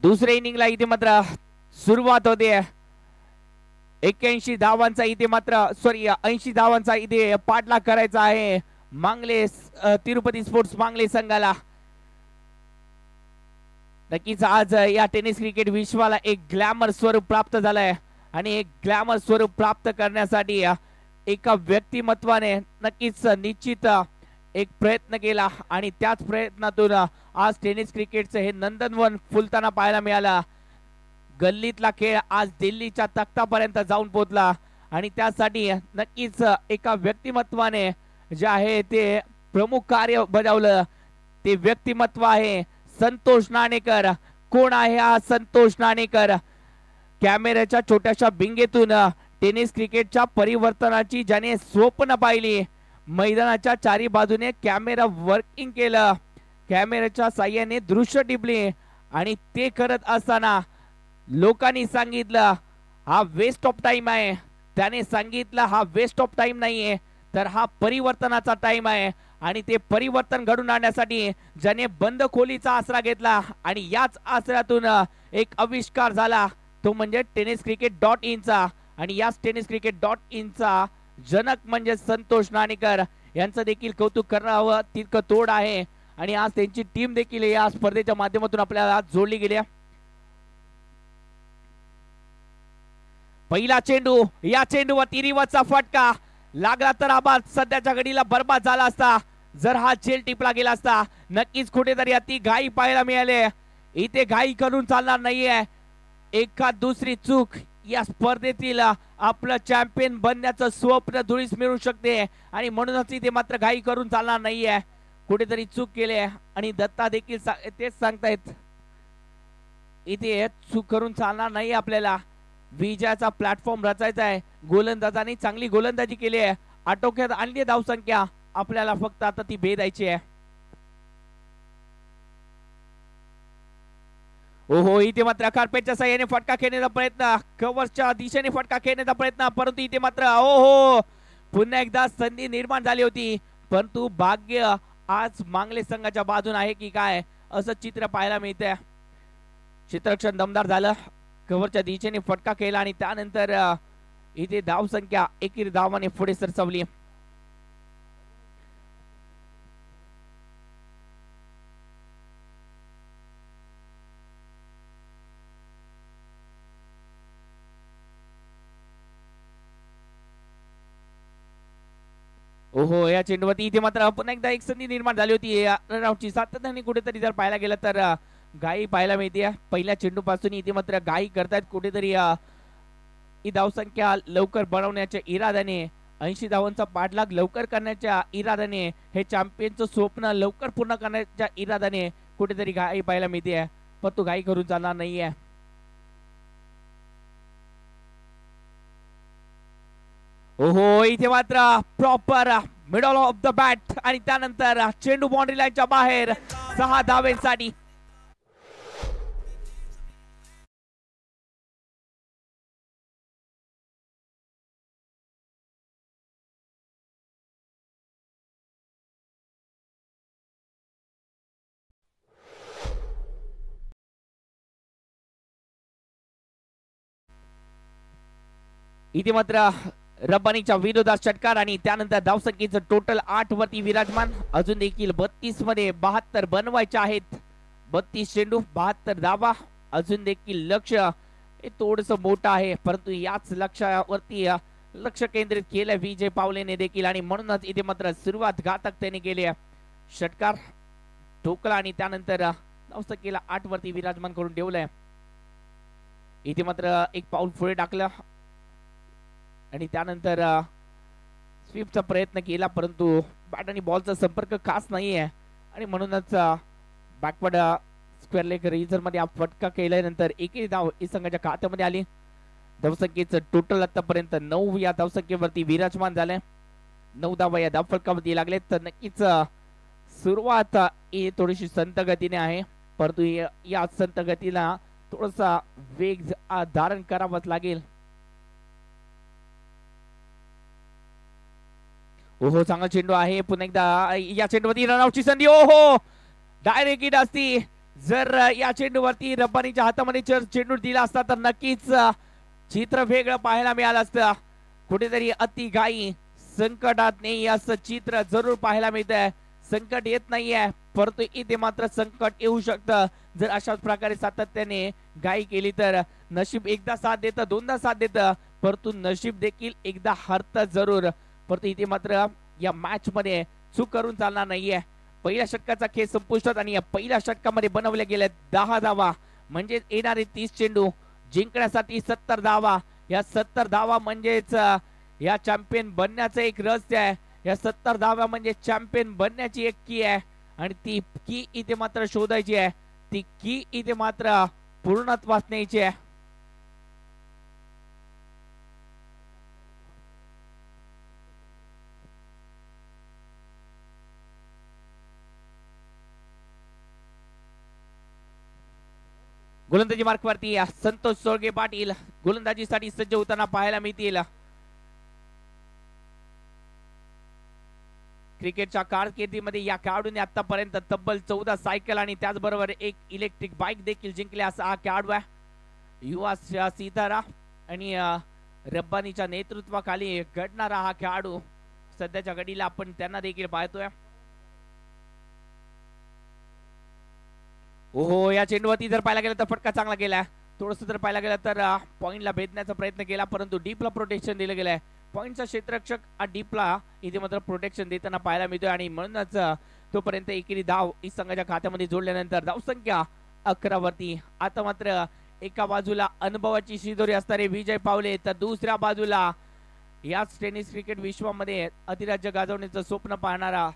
दुसऱ्या इनिंगला इथे मात्र सुरुवात होते. 81 धावांचा इथे मात्र 80 धावांचा इथे पाठलाग करायचा आहे मांगले तिरुपती स्पोर्ट्स मांगले संघाला. नक्कीच आज या टेनिस क्रिकेट विश्वाला एक ग्लॅमर स्वरूप प्राप्त झालंय आणि एक ग्लॅमर स्वरूप प्राप्त करण्यासाठी एका व्यक्तिमत्वाने नक्कीच निश्चित एक प्रयत्न केला आणि त्याच प्रयत्नातून आज टेनिस क्रिकेटचं हे नंदनवन फुलताना पाहायला मिळाला. गल्लीतला खेळ आज दिल्लीच्या तख्तापर्यंत जाऊन पोहोचला आणि त्यासाठी नक्कीच एका व्यक्तिमत्वाने जे आहे ते प्रमुख कार्य बजावलं. ते व्यक्तिमत्व आहे संतोष नाणेकर. कोण आहे हा संतोष नाणेकर? कॅमेऱ्याच्या छोट्याशा बिंगेतून टेनिस क्रिकेटच्या परिवर्तनाची ज्याने स्वप्न पाहिली. मैदानाच्या चारी बाजूने कॅमेरा वर्किंग केलं, कॅमेऱ्याच्या साह्याने दृश्य टिपले आणि ते करत असताना लोकांनी सांगितलं हा वेस्ट ऑफ टाइम आहे. त्याने सांगितलं हा वेस्ट ऑफ टाइम नाहीये तर हा परिवर्तनाचा टाइम आहे आणि ते परिवर्तन घडून आणण्यासाठी ज्याने बंद खोलीचा आसरा घेतला आणि याच आसऱ्यातून एक आविष्कार झाला तो म्हणजे tenniscricket.in चा. आणि याच tenniscricket.in चा जनक म्हणजे संतोष नाणेकर. यांचं देखील कौतुक करावं तितकं तोड आहे आणि आज त्यांची टीम देखील या स्पर्धेच्या माध्यमातून आपल्याला आज जोडली गेली. पहिला चेंडू, या चेंडूवर तिरीवरचा फटका लागला तर आबाद सध्याच्या घडीला बर्बाद झाला असता जर हा चेल टिपला गेला असता. नक्कीच कुठेतरी अति घाई पाहायला मिळाले. इथे घाई करून चालणार नाहीये. एका दुसरी चूक या स्पर्धेतील आपलं चॅम्पियन बनण्याचं स्वप्न धुळीस मिळू शकते आणि म्हणूनच इथे मात्र घाई करून चालणार नाहीये. कुठेतरी चूक केली आणि दत्ता देखील तेच सांगतायत इथे चूक करून चालणार नाही. आपल्याला विजयाचा प्लॅटफॉर्म रचायचा आहे. गोलंदाजांनी चांगली गोलंदाजी केली आहे, आटोक्यात आणली धावसंख्या. आपल्याला फक्त आता ती भेदायची आहे. ओहो, इथे मात्र कार्पेटच्या साह्याने फटका खेळण्याचा प्रयत्न, कव्हरच्या दिशेने फटका खेळण्याचा प्रयत्न, परंतु इथे मात्र ओहो पुन्हा एकदा संधी निर्माण झाली होती परंतु भाग्य आज मांगले संघाच्या बाजून आहे की काय असं चित्र पाहायला मिळतंय. क्षेत्ररक्षण दमदार झालं, कव्हरच्या दिशेने फटका केला आणि त्यानंतर इथे धाव संख्या एकेरी धावाने पुढे सरसावली. ओहो, या चेंडूवरती इथे मात्र पुन्हा एकदा एक संधी निर्माण झाली होती राऊंडची. सातत्याने कुठेतरी जर पाहायला गेलं तर घाई पाहायला मिळते. पहिल्या चेंडू पासून इथे मात्र घाई करतायत कुठेतरी. ही धावसंख्या लवकर बनवण्याच्या इराद्याने, 80 धावांचा पाठलाग लवकर करण्याच्या इराद्याने, हे चॅम्पियनचं स्वप्न लवकर पूर्ण करण्याच्या इराद्याने कुठेतरी घाई पाहायला मिळते. पण तो घाई करून चालणार नाहीये. ओहो, इथे मात्र proper middle of the bat आणि त्यानंतर चेंडू बाउंड्री लाईनच्या बाहेर 6 धावेंसाठी. इथे मात्र रब्बानीच्या विरोधात षटकार आणि त्यानंतर धावसंख्येचं टोटल 8 वरती विराजमान. अजून देखील 32 मध्ये 72 बनवायचे आहेत. 32 चेंडू 72 धावा. अजून देखील लक्ष हे थोडस मोठं आहे परंतु याच लक्ष्यावरती लक्ष केंद्रित केलं विजय पावलेने देखील आणि म्हणूनच इथे मात्र सुरुवात घातकतेने केली आहे. षटकार ठोकला आणि त्यानंतर धावसंख्येला 8 वरती विराजमान करून ठेवलंय. इथे मात्र एक पाऊल पुढे टाकलं आणि त्यानंतर स्वीपचा प्रयत्न केला परंतु बॅट आणि बॉलचा संपर्क खास नाहीये आणि म्हणूनच बॅकवर्ड स्क्वेअर लेग रिझर्व मध्ये फटका केल्यानंतर एकही धाव या संघाच्या खात्यामध्ये आली. धावसंख्येचं टोटल आतापर्यंत 9 या धावसंख्येवरती विराजमान झालंय. 9 धावा या धावफलकावरती लागले तर नक्कीच सुरुवात ही थोडीशी संत गतीने आहे परंतु या संत गतीला थोडासा वेग धारण करावाच लागेल. ओहो चांगला चेंडू आहे पुन्हा एकदा या चेंडूवरती रनआउटची संधी. ओहो डायरेक्ट हिट असती. जर या चेंडूवरती रब्बानीच्या हातामध्ये चेंडू दिला असता तर नक्कीच चित्र वेगळं पाहायला मिळालं असतं. कुठेतरी अति घाई संकटात नाही असं चित्र जरूर पाहायला मिळतंय. संकट येत नाहीये परंतु इथे मात्र संकट येऊ शकतं जर अशाच प्रकारे सातत्याने घाई केली तर. नशीब एकदा साथ देतं दोनदा साथ देतं परंतु नशीब देखील एकदा हरतं जरूर. परंतु इथे मात्र या मॅच मध्ये चूक करून चालणार नाहीये. पहिल्या षटकाचा खेळ संपुष्टात आणि या पहिल्या षटकामध्ये बनवल्या गेल्या 10 धावा म्हणजे येणारे 30 चेंडू जिंकण्यासाठी 70 धावा. या 70 धावा म्हणजेच या चॅम्पियन बनण्याचं एक रहस्य आहे. या 70 धावा म्हणजे चॅम्पियन बनण्याची एक की आहे आणि ती की इथे मात्र शोधायची आहे. ती की इथे मात्र पूर्णत्वास न्यायची आहे. गोलंदाजी मार्कवरती संतोष सोळगे पाटील गोलंदाजीसाठी सज्ज होताना पाहायला मिळतील. क्रिकेटच्या कारकिर्दीमध्ये या खेळाडूने आतापर्यंत तब्बल 14 सायकल आणि त्याचबरोबर एक इलेक्ट्रिक बाईक देखील जिंकल्या असा हा खेळाडू आहे. युवा सीतारा आणि रब्बानीच्या नेतृत्वाखाली घडणारा हा खेळाडू सध्याच्या घडीला आपण त्यांना देखील पाहतोय. ओहो या चेंडूवरती जर पाहायला गेलं तर फटका चांगला गेला. थोडस जर पाहायला गेलं तर पॉइंटला भेदण्याचा प्रयत्न केला परंतु डीपला प्रोटेक्शन दिलं गेलंय. पॉइंटचा क्षेत्ररक्षक डीपला इथे मात्र प्रोटेक्शन देताना पाहायला मिळतोय आणि म्हणूनच तोपर्यंत एकेरी धाव इस संघाच्या खात्यामध्ये जोडल्यानंतर धावसंख्या 11 वरती. आता मात्र एका बाजूला अनुभवाची शिदोरी असणारे विजय पावले तर दुसऱ्या बाजूला याच टेनिस क्रिकेट विश्वामध्ये अधिराज्य गाजवण्याचं स्वप्न पाहणारा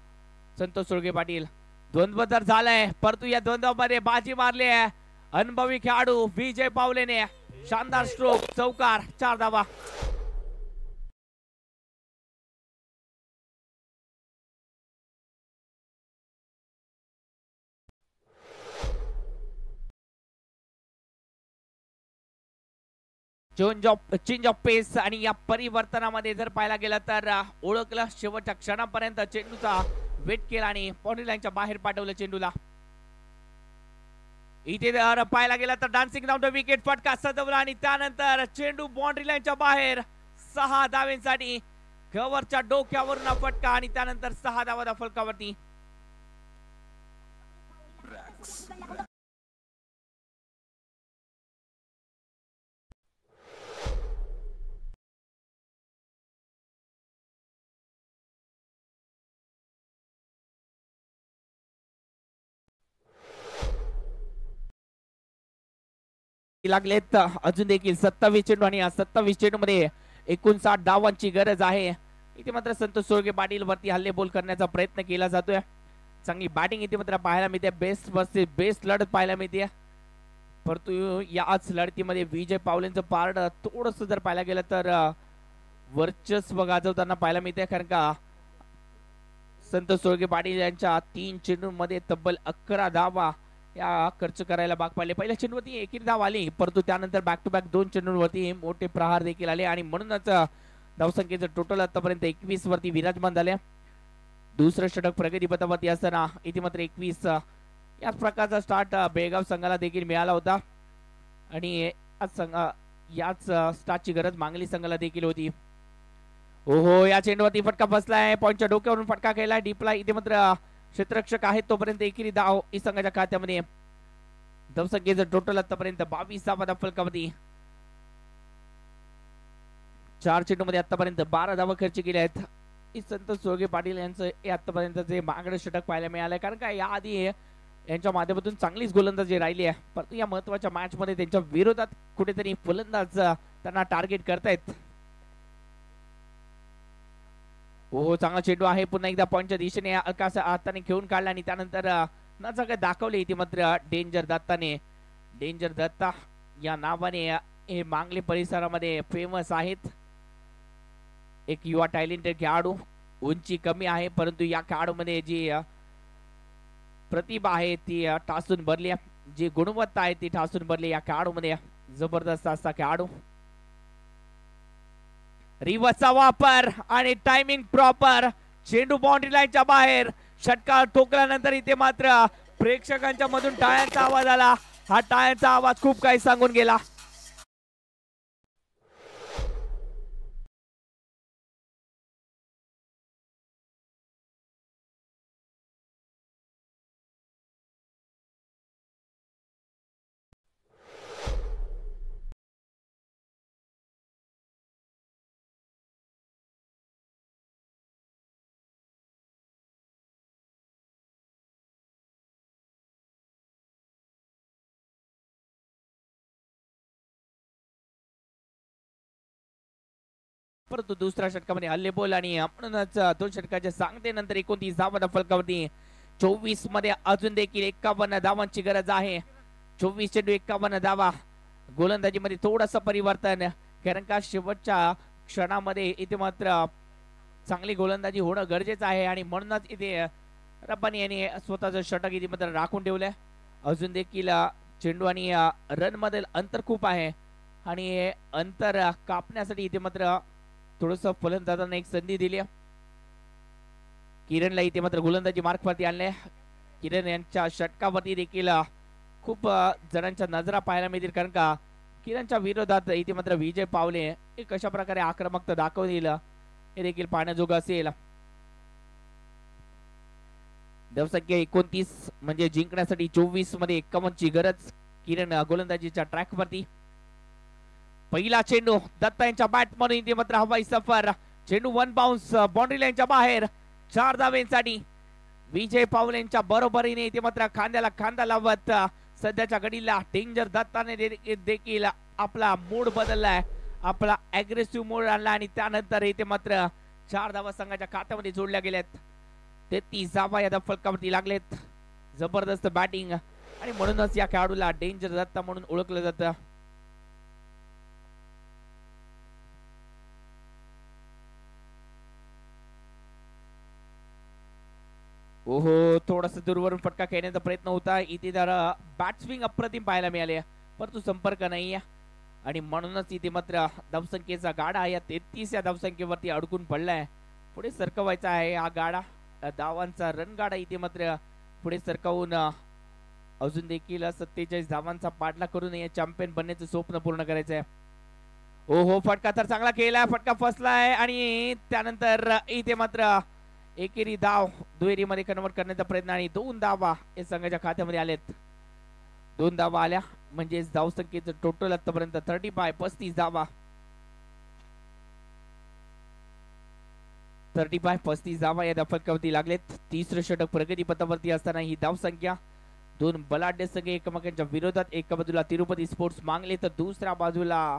संतोष सोळगे पाटील. द्वंद्व तर झालाय परंतु या द्वंद्वामध्ये बाजी मारली आहे अनुभवी खेळाडू विजय पावलेने. शानदार स्ट्रोक चौकार 4 धावा. चेंज ऑफ पेस आणि या परिवर्तनामध्ये जर पाहायला गेलं तर ओळखलं शेवटच्या क्षणापर्यंत चेंडूचा वेट केला आणि बाउंड्री लाईनच्या बाहेर पाठवलं चेंडूला. इथे जर पाहायला गेला तर डान्सिंग डाऊन द विकेट फटका सजवला आणि त्यानंतर चेंडू बाउंड्री लाईनच्या बाहेर 6 धावेंसाठी कव्हरच्या डोक्यावरून फटका आणि त्यानंतर 6 धावा फलकावरती. लागलेत अजून देखील 27 चेंडू आणि 27 चेंडू मध्ये 59 धावांची गरज आहे. इथे मात्र संतोष सोळगे पाटील वरती हल्ले बोल करण्याचा प्रयत्न केला जातोय. चांगली बॅटिंग इथे मात्र पाहायला मिळते. बेस्ट वर्सेस बेस्ट लढत पाहायला मिळते परंतु याच लढतीमध्ये विजय पावलेंचं पारड थोडस जर पाहायला गेलं तर वर्चस्व गाजवताना पाहायला मिळते कारण का संतोष सोळगे पाटील यांच्या 3 चेंडूंमध्ये तब्बल 11 धावा या खर्च करायला भाग पाडले. पहिल्या चेंडूवरती एकेरी धाव आली परंतु त्यानंतर बॅक टू बॅक 2 चेंडूंवरती मोठे प्रहार देखील आले आणि म्हणूनच धावसंख्येचं टोटल आतापर्यंत 21 वरती विराजमान झाले. दुसरं षटक प्रगती पथावरती असताना इथे मात्र 21 याच प्रकारचा स्टार्ट बेळगाव संघाला देखील मिळाला होता आणि याच स्टार्टची गरज मांगली संघाला देखील होती. ओहो या चेंडूवरती फटका बसलाय. पॉइंटच्या डोक्यावरून फटका केलाय डीपला. इथे मात्र क्षेत्ररक्षक आहेत तोपर्यंत एकेरी धाव इस संघाच्या खात्यामध्ये. धावसंख्येचं टोटल आतापर्यंत 22 धावा फलकावरती. 4 चेंडूमध्ये आतापर्यंत 12 धावा खर्च केल्या आहेत. संतोष सोळगे पाटील यांचं हे आतापर्यंतचे मागणं षटक पाहायला मिळालंय, कारण का याआधी यांच्या माध्यमातून चांगलीच गोलंदाजी राहिली आहे, परंतु या महत्वाच्या मॅच मध्ये त्यांच्या विरोधात कुठेतरी फलंदाज त्यांना टार्गेट करतायत. हो चांगला चेंडू आहे, पुन्हा एकदा पॉइंटच्या दिशेने आकाश हाताने खेळून काढला आणि त्यानंतर न सगळं दाखवले इथे मात्र डेंजर दत्ताने. डेंजर दत्ता या नावाने हे मांगले परिसरामध्ये फेमस आहेत. एक युवा टॅलेंटेड खेळाडू, उंची कमी आहे परंतु या खेळाडूमध्ये जी प्रतिभा आहे ती ठासून भरली, जी गुणवत्ता आहे ती ठासून भरली या खेळाडूमध्ये. जबरदस्त असा खेळाडू. रिव्हर्सचा वापर आणि टायमिंग प्रॉपर. चेंडू बाउंड्री लाईनच्या बाहेर. षटकार ठोकल्यानंतर इथे मात्र प्रेक्षकांच्या मधून टाळ्यांचा आवाज आला. हा टाळ्यांचा आवाज खूप काही सांगून गेला. परंतु दुसऱ्या षटकामध्ये हल्ले बोल आणि म्हणूनच 2 षटकाच्या सांगतेनंतर 29 धावा फलकावरती. 24 मध्ये अजून देखील 51 धावांची गरज आहे. 24 चेंडू 51 धावा. गोलंदाजीमध्ये थोडंसं परिवर्तन, कारण का शेवटच्या क्षणामध्ये इथे मात्र चांगली गोलंदाजी होणं गरजेचं आहे आणि म्हणूनच इथे रब्बानी यांनी स्वतःचं षटक इथे मात्र राखून ठेवलंय. अजून देखील चेंडू आणि रन मधील अंतर खूप आहे आणि अंतर कापण्यासाठी इथे मात्र थोडस फलंदाजांना एक संधी दिली. किरणला इथे मात्र गोलंदाजी मार्कवरती आणले. किरण यांच्या षटकावरती देखील खूप जणांच्या नजरा पाहायला मिळतील, कारण का किरणच्या विरोधात इथे मात्र विजय पावले हे कशा प्रकारे आक्रमकता दाखवतील हे देखील पाहण्याजोगं असेल. धावसंख्या 29 म्हणजे जिंकण्यासाठी 24 मध्ये 51 ची गरज. किरण गोलंदाजीच्या ट्रॅक वरती. पहिला चेंडू दत्ता यांच्या बॅट मधून इथे मात्र हवाई सफर. चेंडू 1 बाउन्स बाउंड्री लाईनच्या बाहेर. 4 धावांसाठी विजय पावले यांच्या बरोबरीने इथे मात्र खांद्याला खांदा लावत सध्याच्या घडीला डेंजर दत्ताने देखील आपला मूड बदललाय, आपला अग्रेसिव्ह मूड आणला आणि त्यानंतर इथे मात्र 4 धावा संघाच्या खात्यामध्ये जोडल्या गेल्यात. 33 धावा या फलकावरती लागलेत. जबरदस्त बॅटिंग आणि म्हणूनच या खेळाडूला डेंजर दत्ता म्हणून ओळखलं जातं. ओहो थोडासा दूरवरून फटका खेळण्याचा प्रयत्न होता. इथे जरा बॅट स्विंग अप्रतिम पाहायला मिळाले, परंतु संपर्क नाही आणि म्हणूनच इथे मात्र धावसंख्येचा गाडा या 33 या धावसंख्येवरती अडकून पडलाय. पुढे सरकवायचा आहे हा गाडा. धावांचा रन गाडा इथे मात्र पुढे सरकवून अजून देखील 47 धावांचा पाठलाग करून या चॅम्पियन बनण्याचं स्वप्न पूर्ण करायचं आहे. ओहो फटका तर चांगला केलाय, फटका फसलाय आणि त्यानंतर इथे मात्र एकेरी धाव दुहेरी मध्ये कन्वर्ट करण्याचा प्रयत्न आणि 2 धावा या संघाच्या खात्यामध्ये आलेत. 2 धावा आल्या म्हणजे धाव संख्येचं टोटल आतापर्यंत 35 धावा. 35 धावा या फलकावरती लागलेत. तिसरं षटक प्रगती पथावरती असताना ही धाव संख्या 2 बलाढ्य संघ एकमेकांच्या विरोधात. एका बाजूला तिरुपती स्पोर्ट्स मांगले तर दुसऱ्या बाजूला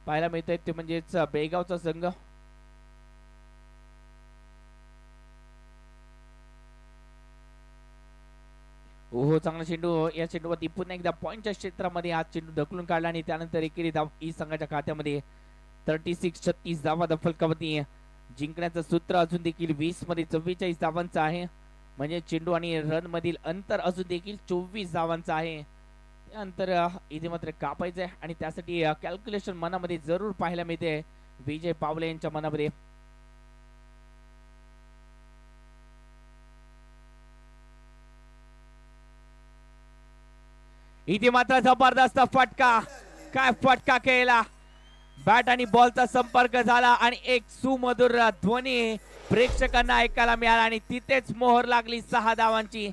पाहायला मिळतंय ते म्हणजेच बेळगावचा संघ. ओहो चांगला चेंडू. या चेंडूवरती पुन्हा एकदा पॉइंटच्या क्षेत्रामध्ये हा चेंडू ढकलून काढला आणि त्यानंतर एकेरी धाव ई संघाच्या खात्यामध्ये. 36 धावा फलकावरती. जिंकण्याचं सूत्र अजून देखील 20 मध्ये 44 धावांचं आहे, म्हणजे चेंडू आणि रन मधील अंतर अजून देखील 24 धावांचं आहे. अंतर इथे मात्र कापायचं आहे आणि त्यासाठी कॅल्क्युलेशन मनामध्ये जरूर पाहायला मिळते विजय पावले यांच्या मनामध्ये. इथे मात्र जबरदस्त फटका. काय फटका केला. बॅट आणि बॉलचा संपर्क झाला आणि एक सुमधुर ध्वनी प्रेक्षकांना ऐकायला मिळाला आणि तिथेच मोहर लागली 6 धावांची.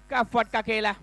काय फटका केला.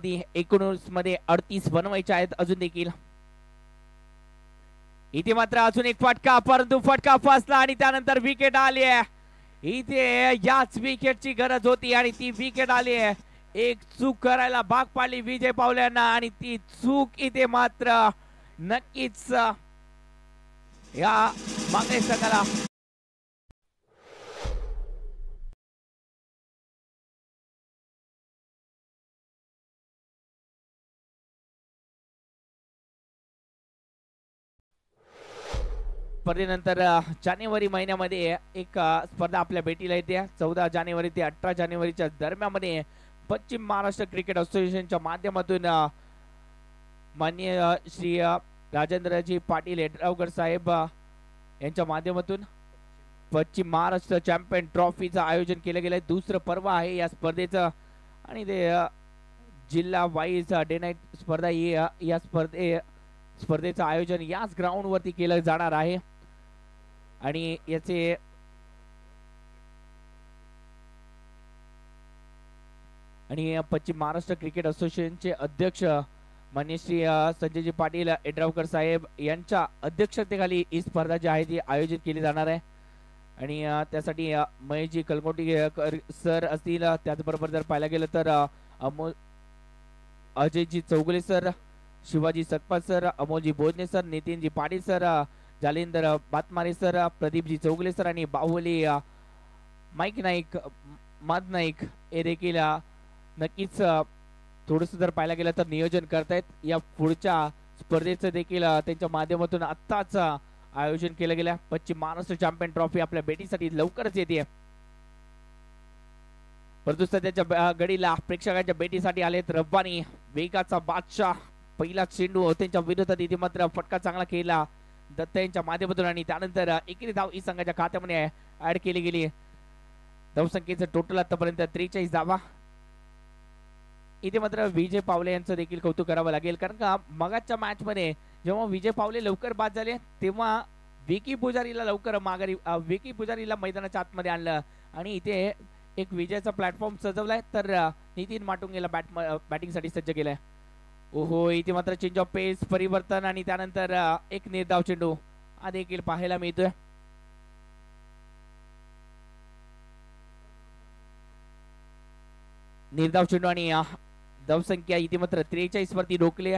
19 मध्ये 38 बनवायचे आहेत अजून देखील. इथे मात्र अजून एक फटका, परंतु फटका फसला आणि त्यानंतर विकेट आली आहे. इथे याच विकेटची गरज होती आणि ती विकेट आली आहे. एक चूक करायला भाग पाडली विजय पावल्यांना आणि ती चूक इथे मात्र नक्कीच या मांगले संघाला स्पर्धेनंतर जानेवारी महिन्यामध्ये एक स्पर्धा आपल्या भेटीला येते. 14 जानेवारी ते 18 जानेवारीच्या दरम्यान पश्चिम महाराष्ट्र क्रिकेट असोसिएशनच्या माध्यमातून माननीय श्री राजेंद्रजी पाटील येड्रावकर साहेब यांच्या माध्यमातून पश्चिम महाराष्ट्र चॅम्पियन ट्रॉफीचं आयोजन केलं गेलं. दुसरं पर्व आहे या स्पर्धेचं आणि ते जिल्हा वाईज डे नाईट स्पर्धा या स्पर्धेचं आयोजन याच ग्राउंड वरती केलं जाणार आहे. आणि याचे पश्चिम महाराष्ट्र क्रिकेट असोसिएशनचे अध्यक्ष माननीय श्री संजयजी पाटील येड्रावकर साहेब यांच्या अध्यक्षतेखाली ही स्पर्धा जी आहे ती आयोजित केली जाणार आहे. आणि त्यासाठी महेशजी कलकोटी सर असतील, त्याचबरोबर जर पाहायला गेलं तर Ajayji Chougule sir, Shivaji Sakpal sir, Amolji बोजने sir, Nitinji Patil sir, Jalinder बातमारे sir, प्रदीपजी Chougule sir आणि बाहुली माईक नाईक माद नाईक हे देखील नक्कीच थोडस जर पाहायला गेलं तर नियोजन करतायत. या पुढच्या स्पर्धेचं देखील त्यांच्या माध्यमातून आत्ताच आयोजन केलं गेलं. पश्चिम महाराष्ट्र चॅम्पियन ट्रॉफी आपल्या भेटीसाठी लवकरच येते. परंतु सध्याच्या गडीला प्रेक्षकांच्या भेटीसाठी आलेत रब्बानी, वेगाचा बादशाह. पहिला चेंडू त्यांच्या विरोधात इथे मात्र फटका चांगला केला दत्त यांच्या माध्यमातून आणि त्यानंतर एकेरी धाव ई संघाच्या खात्यामध्ये ऍड केली गेली. धावसंख्येचं टोटल आतापर्यंत 43 धावा. इथे मात्र विजय पावले यांचं देखील कौतुक करावं लागेल, कारण का मगाच्या मॅच मध्ये जेव्हा विजय पावले लवकर बाद झाले तेव्हा विकी पुजारीला लवकर माघारी विकी पुजारीला मैदानाच्या आतमध्ये आणलं आणि इथे एक विजयाचा प्लॅटफॉर्म सजवलाय. तर नितीन माटुंगेला बॅटिंग साठी सज्ज केलाय. ओहो, इथे मात्र चेंज ऑफ पेस परिवर्तन आणि त्यानंतर एक निर्धाव चेंडू हा देखील पाहायला मिळतोय. निर्धाव चेंडू आणि धावसंख्या इथे मात्र 43 वरती रोखली.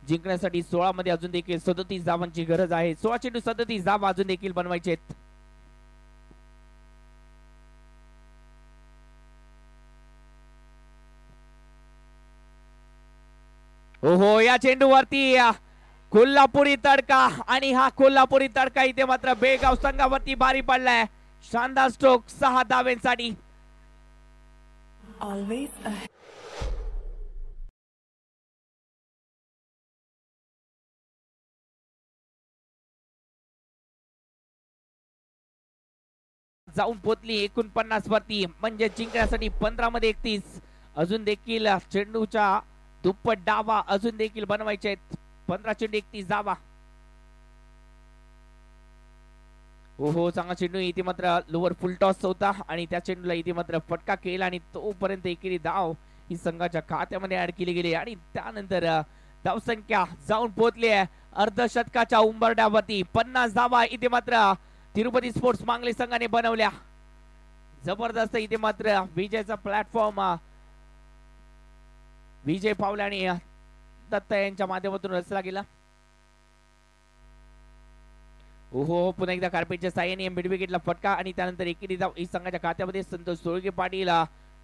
जिंकण्यासाठी 16 मध्ये अजून देखील 37 धावांची गरज आहे. 16 चेंडू 37 धाव अजून देखील बनवायचे आहेत. ओहो, या चेंडूवरती कोल्हापुरी तडका आणि हा कोल्हापुरी तडका इथे मात्र बेळगाव संघावरती भारी पडलाय. शानदार स्ट्रोक 6 धावांसाठी. जाऊन पोचली 49 वरती, म्हणजे जिंकण्यासाठी 15 मध्ये 31. अजून देखील चेंडूच्या दुप्पट डावा अजून देखील बनवायचे आहेत. 15 चेंडू 31 धावा. ओहो, चांगला चेंडू इथे मात्र लोअर फुल टॉस होता आणि त्या चेंडूला इथे मात्र फटका केला आणि तोपर्यंत एकेरी धाव ही संघाच्या खात्यामध्ये ऍड केली गेली आणि त्यानंतर धावसंख्या जाऊन पोहोचली आहे अर्धशतकाच्या उंबरड्यावरती. 50 धावा इथे मात्र तिरुपती स्पोर्ट्स मांगले संघाने बनवल्या. जबरदस्त इथे मात्र विजयाचा प्लॅटफॉर्म विजय पावले आणि दत्त यांच्या माध्यमातून रचला गेला. ओहो, पुन्हा एकदा कार्पेटच्या साह्याने मिड विकेटला फटका आणि त्यानंतर एकेरी धाव ही संघाच्या खात्यामध्ये. संतोष सोळगे पाटील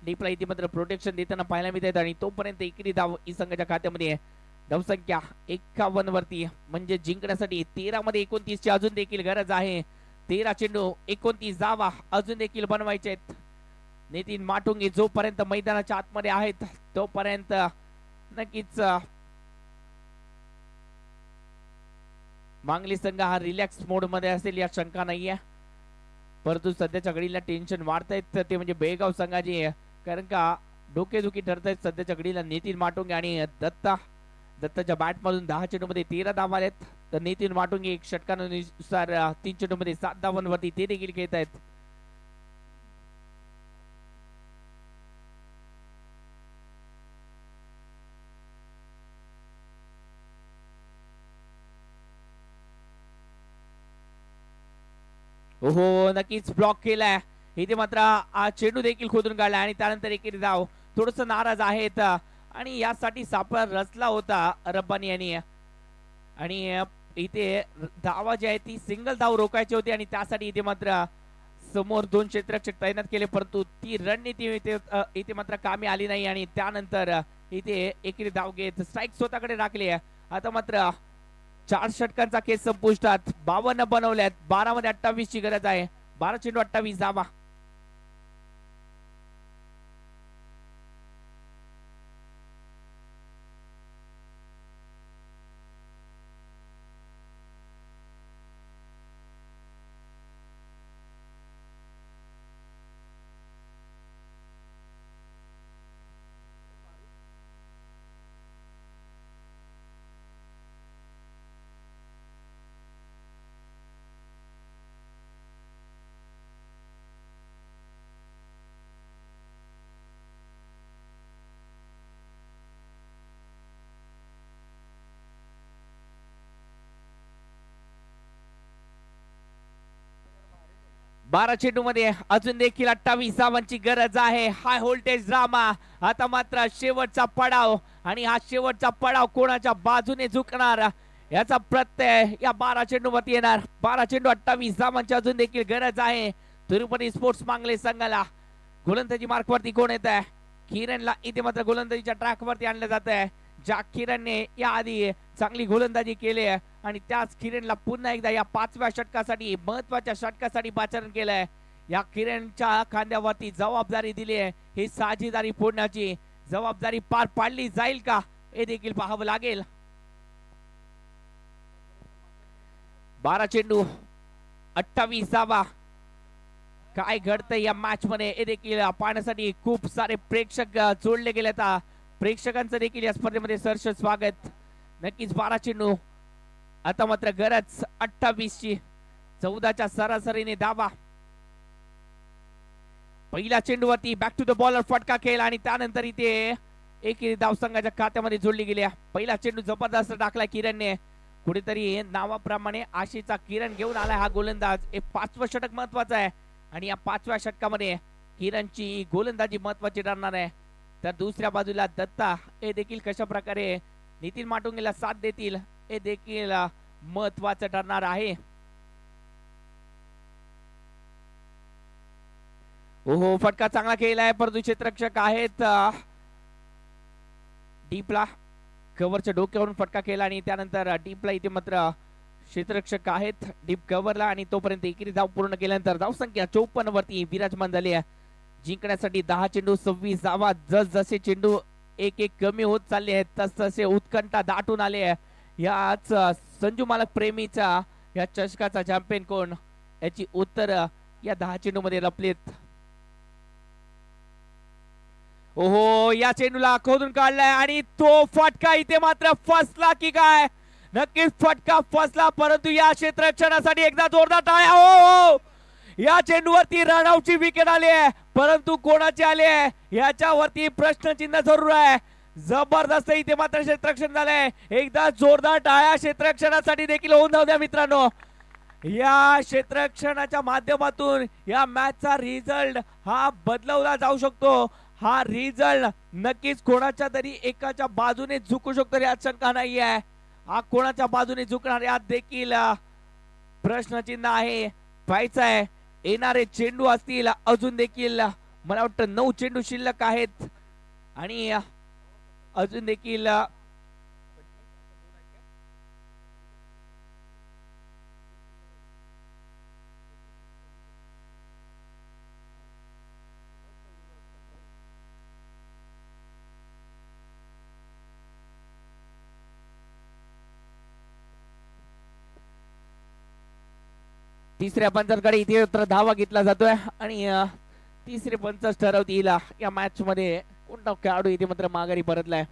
डीपला इथे मात्र प्रोटेक्शन देताना पाहायला मिळत आणि तोपर्यंत एकेरी धाव ही संघाच्या खात्यामध्ये. धावसंख्या 51 वरती, म्हणजे जिंकण्यासाठी 13 मध्ये 29 ची अजून देखील गरज आहे. 13 चेंडू 29 धावा अजून देखील बनवायचे आहेत. नितीन माटुंगे जोपर्यंत मैदानाच्या आतमध्ये आहेत तोपर्यंत नक्कीच मांगली संघ हा रिलॅक्स मोड मध्ये असेल या शंका नाहीये. परंतु सध्याच्या घडीला टेन्शन वाढतायत ते म्हणजे बेळगाव संघाची, कारण का डोकेदुखी ठरतायत सध्याच्या घडीला. नितीन माटुंगे आणि दत्ताच्या बॅट मधून 10 चेंडू मध्ये 13 धावा आलेत. तर नितीन माटुंगे एक षटकानुसार 3 चेंडू मध्ये 7 धावांवरती ते देखील खेळत आहेत. हो नक्कीच ब्लॉक केलाय इथे मात्र चेंडू देखील खोदून काढला आणि त्यानंतर एकेरी धाव. थोडस नाराज आहेत आणि यासाठी सापळा रचला होता रब्बानी यांनी आणि इथे धावा जी आहे ती सिंगल धाव रोखायची होती आणि त्यासाठी इथे मात्र समोर दोन क्षेत्ररक्षक तैनात केले परंतु ती रणनीती इथे मात्र कामी आली नाही आणि त्यानंतर इथे एकेरी धाव घेत स्ट्राईक स्वतःकडे राखली. आता मात्र 4 षटकांचा केस संपुष्टात 52 बनवल्यात. 12 मध्ये 28 ची गरज आहे. 12 चेंडू 28 धावा. 12 चेंडू मध्ये अजून देखील 28 धावांची गरज आहे. High voltage drama. आता मात्र शेवटचा पडाव आणि हा शेवटचा पडाव कोणाच्या बाजूने झुकणार याचा प्रत्यय या 12 चेंडू मध्ये येणार. 12 चेंडू 28 धावांची अजून देखील गरज आहे तिरुपती स्पोर्ट्स मांगले संघाला. गोलंदाजी मार्क वरती कोण येत आहे? किरणला इथे मात्र गोलंदाजीच्या ट्रॅक वरती आणलं जात आहे. ज्या किरणने या आधी चांगली गोलंदाजी केली आहे आणि त्याच किरणला पुन्हा एकदा या 5व्या षटकासाठी महत्वाच्या षटकासाठी पाचारण केलंय. या किरणच्या खांद्यावरती जबाबदारी दिली आहे. ही साझेदारी फोडण्याची जबाबदारी पार पाडली जाईल का हे देखील पाहावं लागेल. 12 चेंडू 28 धावा. काय घडतंय या मॅच मध्ये हे देखील पाहण्यासाठी खूप सारे प्रेक्षक जोडले गेलेत. प्रेक्षकांचं देखील या स्पर्धेमध्ये सहर्ष स्वागत. नक्कीच 12 चेंडू आता मात्र गरज 28 ची. 14च्या सरासरीने धावा. पहिल्या चेंडूवरती बॅक टू द बॉलर फटका खेळ आणि त्यानंतर इथे एकेरी धाव संघाच्या खात्यामध्ये जोडली गेली. पहिला चेंडू जबरदस्त टाकला किरणने. कुठेतरी नावाप्रमाणे आशेचा किरण घेऊन आलाय हा गोलंदाज. हे 5वं षटक महत्वाचं आहे आणि या 5व्या षटकामध्ये किरणची गोलंदाजी महत्वाची ठरणार आहे. तर दुसऱ्या बाजूला दत्ता हे देखील कशा प्रकारे नितीन माटुंगेला साथ देतील हे देखील महत्वाचं ठरणार आहे. ओहो फटका चांगला केलाय परंतु क्षेत्ररक्षक आहेत डीपला. कव्हरच्या डोक्यावरून फटका केला आणि त्यानंतर डीपला इथे मात्र क्षेत्ररक्षक आहेत डीप कव्हरला आणि तोपर्यंत एकेरी धाव पूर्ण केल्यानंतर धाव संख्या 54 वरती विराजमान झाली आहे. जिंकण्यासाठी 10 चेंडू 26 धावा. जसे चेंडू एक एक कमी होत चालले आहेत तसतसे उत्कंठा दाटून आले आहे. याच संजू मालक प्रेमीचा या चषकाचा चॅम्पियन कोण याची उत्तर या 10 चेंडू मध्ये लपलीत. ओहो या चेंडूला खोदून काढलाय आणि तो फटका इथे मात्र फसला की काय? नक्कीच फटका फसला परंतु या क्षेत्ररक्षणासाठी एकदा जोरदार टाळ्या. हो या चेंडूवरती रनआउटची विकेट आली आहे परंतु कोणाची आली आहे याच्यावरती प्रश्नचिन्ह जरूर आहे. जबरदस्त इथे मात्र क्षेत्ररक्षण झालंय. एकदा जोरदार टाळ्या क्षेत्ररक्षणासाठी देखील होऊन जाऊ द्या मित्रांनो. या क्षेत्ररक्षणाच्या माध्यमातून या मॅचचा रिझल्ट हा बदलवला जाऊ शकतो. हा रिझल्ट नक्कीच कोणाच्या तरी एकाच्या बाजूने झुकू शकतो यात शंका नाही आहे. हा कोणाच्या बाजूने झुकणार यात देखील प्रश्नचिन्ह आहे. पाहायचं आहे येणारे चेंडू असतील अजून देखील मला वाटतं 9 चेंडू शिल्लक आहेत आणि अजून देखील तिसऱ्या पंचांकडे इथे धावा घेतला जातोय आणि तिसरे पंच ठरवतील या मॅच मध्ये कोणता खेळाडू इथे मात्र माघारी परतलाय.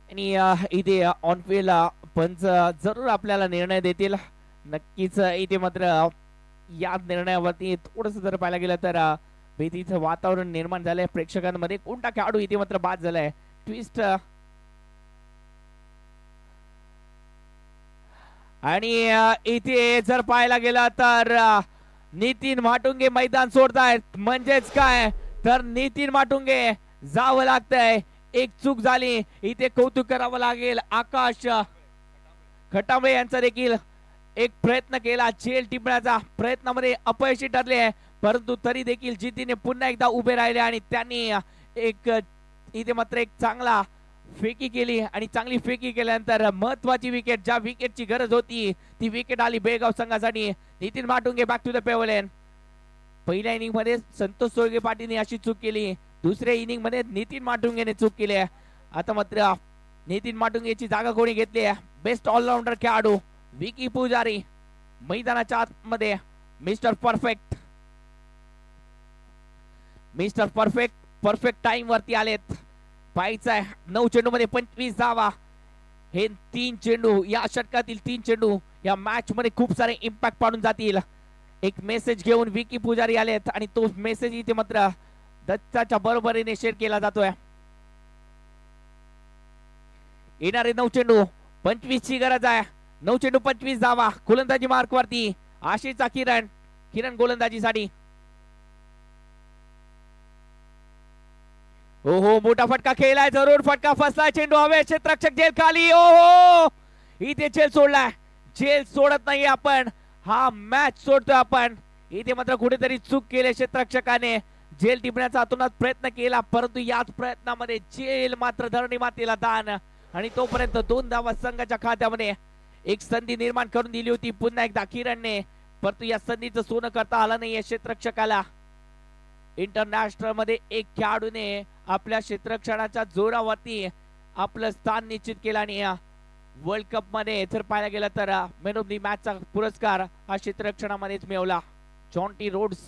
आणि इथे ऑन फील्ड पंच जरूर आपल्याला निर्णय देतील. नक्कीच इथे मात्र या निर्णयावरती थोडस जर पाहायला गेलं तर भीतीचं वातावरण निर्माण झालंय प्रेक्षकांमध्ये. कोणता खेळाडू इथे मात्र बाद झालाय. ट्विस्ट आणि इथे जर पाहायला गेलं तर नितीन माटुंगे मैदान सोडतायत. म्हणजेच काय तर नितीन माटुंगे जावं लागतंय. एक चूक झाली इथे कौतुक करावं लागेल. आकाश खटांबळे यांचा देखील एक प्रयत्न केला झेल टिपण्याचा, प्रयत्नामध्ये अपयशी ठरले परंतु तरी देखील जितीने पुन्हा एकदा उभे राहिले आणि त्यांनी एक इथे मात्र एक चांगला फेकी केली आणि चांगली फेकी केल्यानंतर महत्वाची विकेट, ज्या विकेटची गरज होती ती विकेट आली बेळगाव संघासाठी. Nitin Matunge back to the pavilion. पहिल्या इनिंग मध्ये संतोष सोळगे पाटीलने अशी चूक केली, दुसऱ्या इनिंग मध्ये नितीन माटुंगेने चूक केली. आता मात्र नितीन माटुंगेची जागा कोणी घेतली आहे? बेस्ट ऑलराऊंडर खेळाडू विकी पुजारी मैदानाच्या आतमध्ये. Mister perfect, mister perfect perfect time वरती आलेत. पाहायचं 9 चेंडू मध्ये 25 धावा. हे 3 चेंडू या षटकातील 3 चेंडू या मॅच मध्ये खूप सारे इम्पॅक्ट पाडून जातील. एक मेसेज घेऊन विकी पुजारी आलेत आणि तो मेसेज इथे मात्र दत्ताच्या बरोबरीने शेअर केला जातोय. येणारे 9 चेंडू 25 ची गरज आहे. 9 चेंडू 25 धावा. गोलंदाजी मार्क वरती आशिषचा किरण गोलंदाजीसाठी. ओहो मोठा फटका खेळलाय, जरूर फटका फसलाय. चेंडू हवे, क्षेत्ररक्षक जेल खाली. ओहो इथे झेल सोडलाय. झेल सोडत नाही आपण, हा मॅच सोडतोय आपण. इथे मात्र कुठेतरी चूक केली क्षेत्ररक्षकाने. झेल टिपण्याचा अतोनात प्रयत्न केला परंतु याच प्रयत्नामध्ये झेल मात्र धरणी मातेला दान आणि तोपर्यंत 2 धावा संघाच्या खात्यामध्ये. एक संधी निर्माण करून दिली होती पुन्हा एकदा किरणने, परंतु या संधीचं सोनं करता आलं नाहीये क्षेत्ररक्षकाला. इंटरनॅशनल मध्ये एक खेळाडूने आपल्या क्षेत्ररक्षणाच्या जोरावरती आपलं स्थान निश्चित केलं आणि वर्ल्ड कप मध्ये जर पाहायला गेलं तर मॅन ऑफ द मॅचचा पुरस्कार हा क्षेत्ररक्षणामध्येच मिळवला. जॉन्टी रोड्स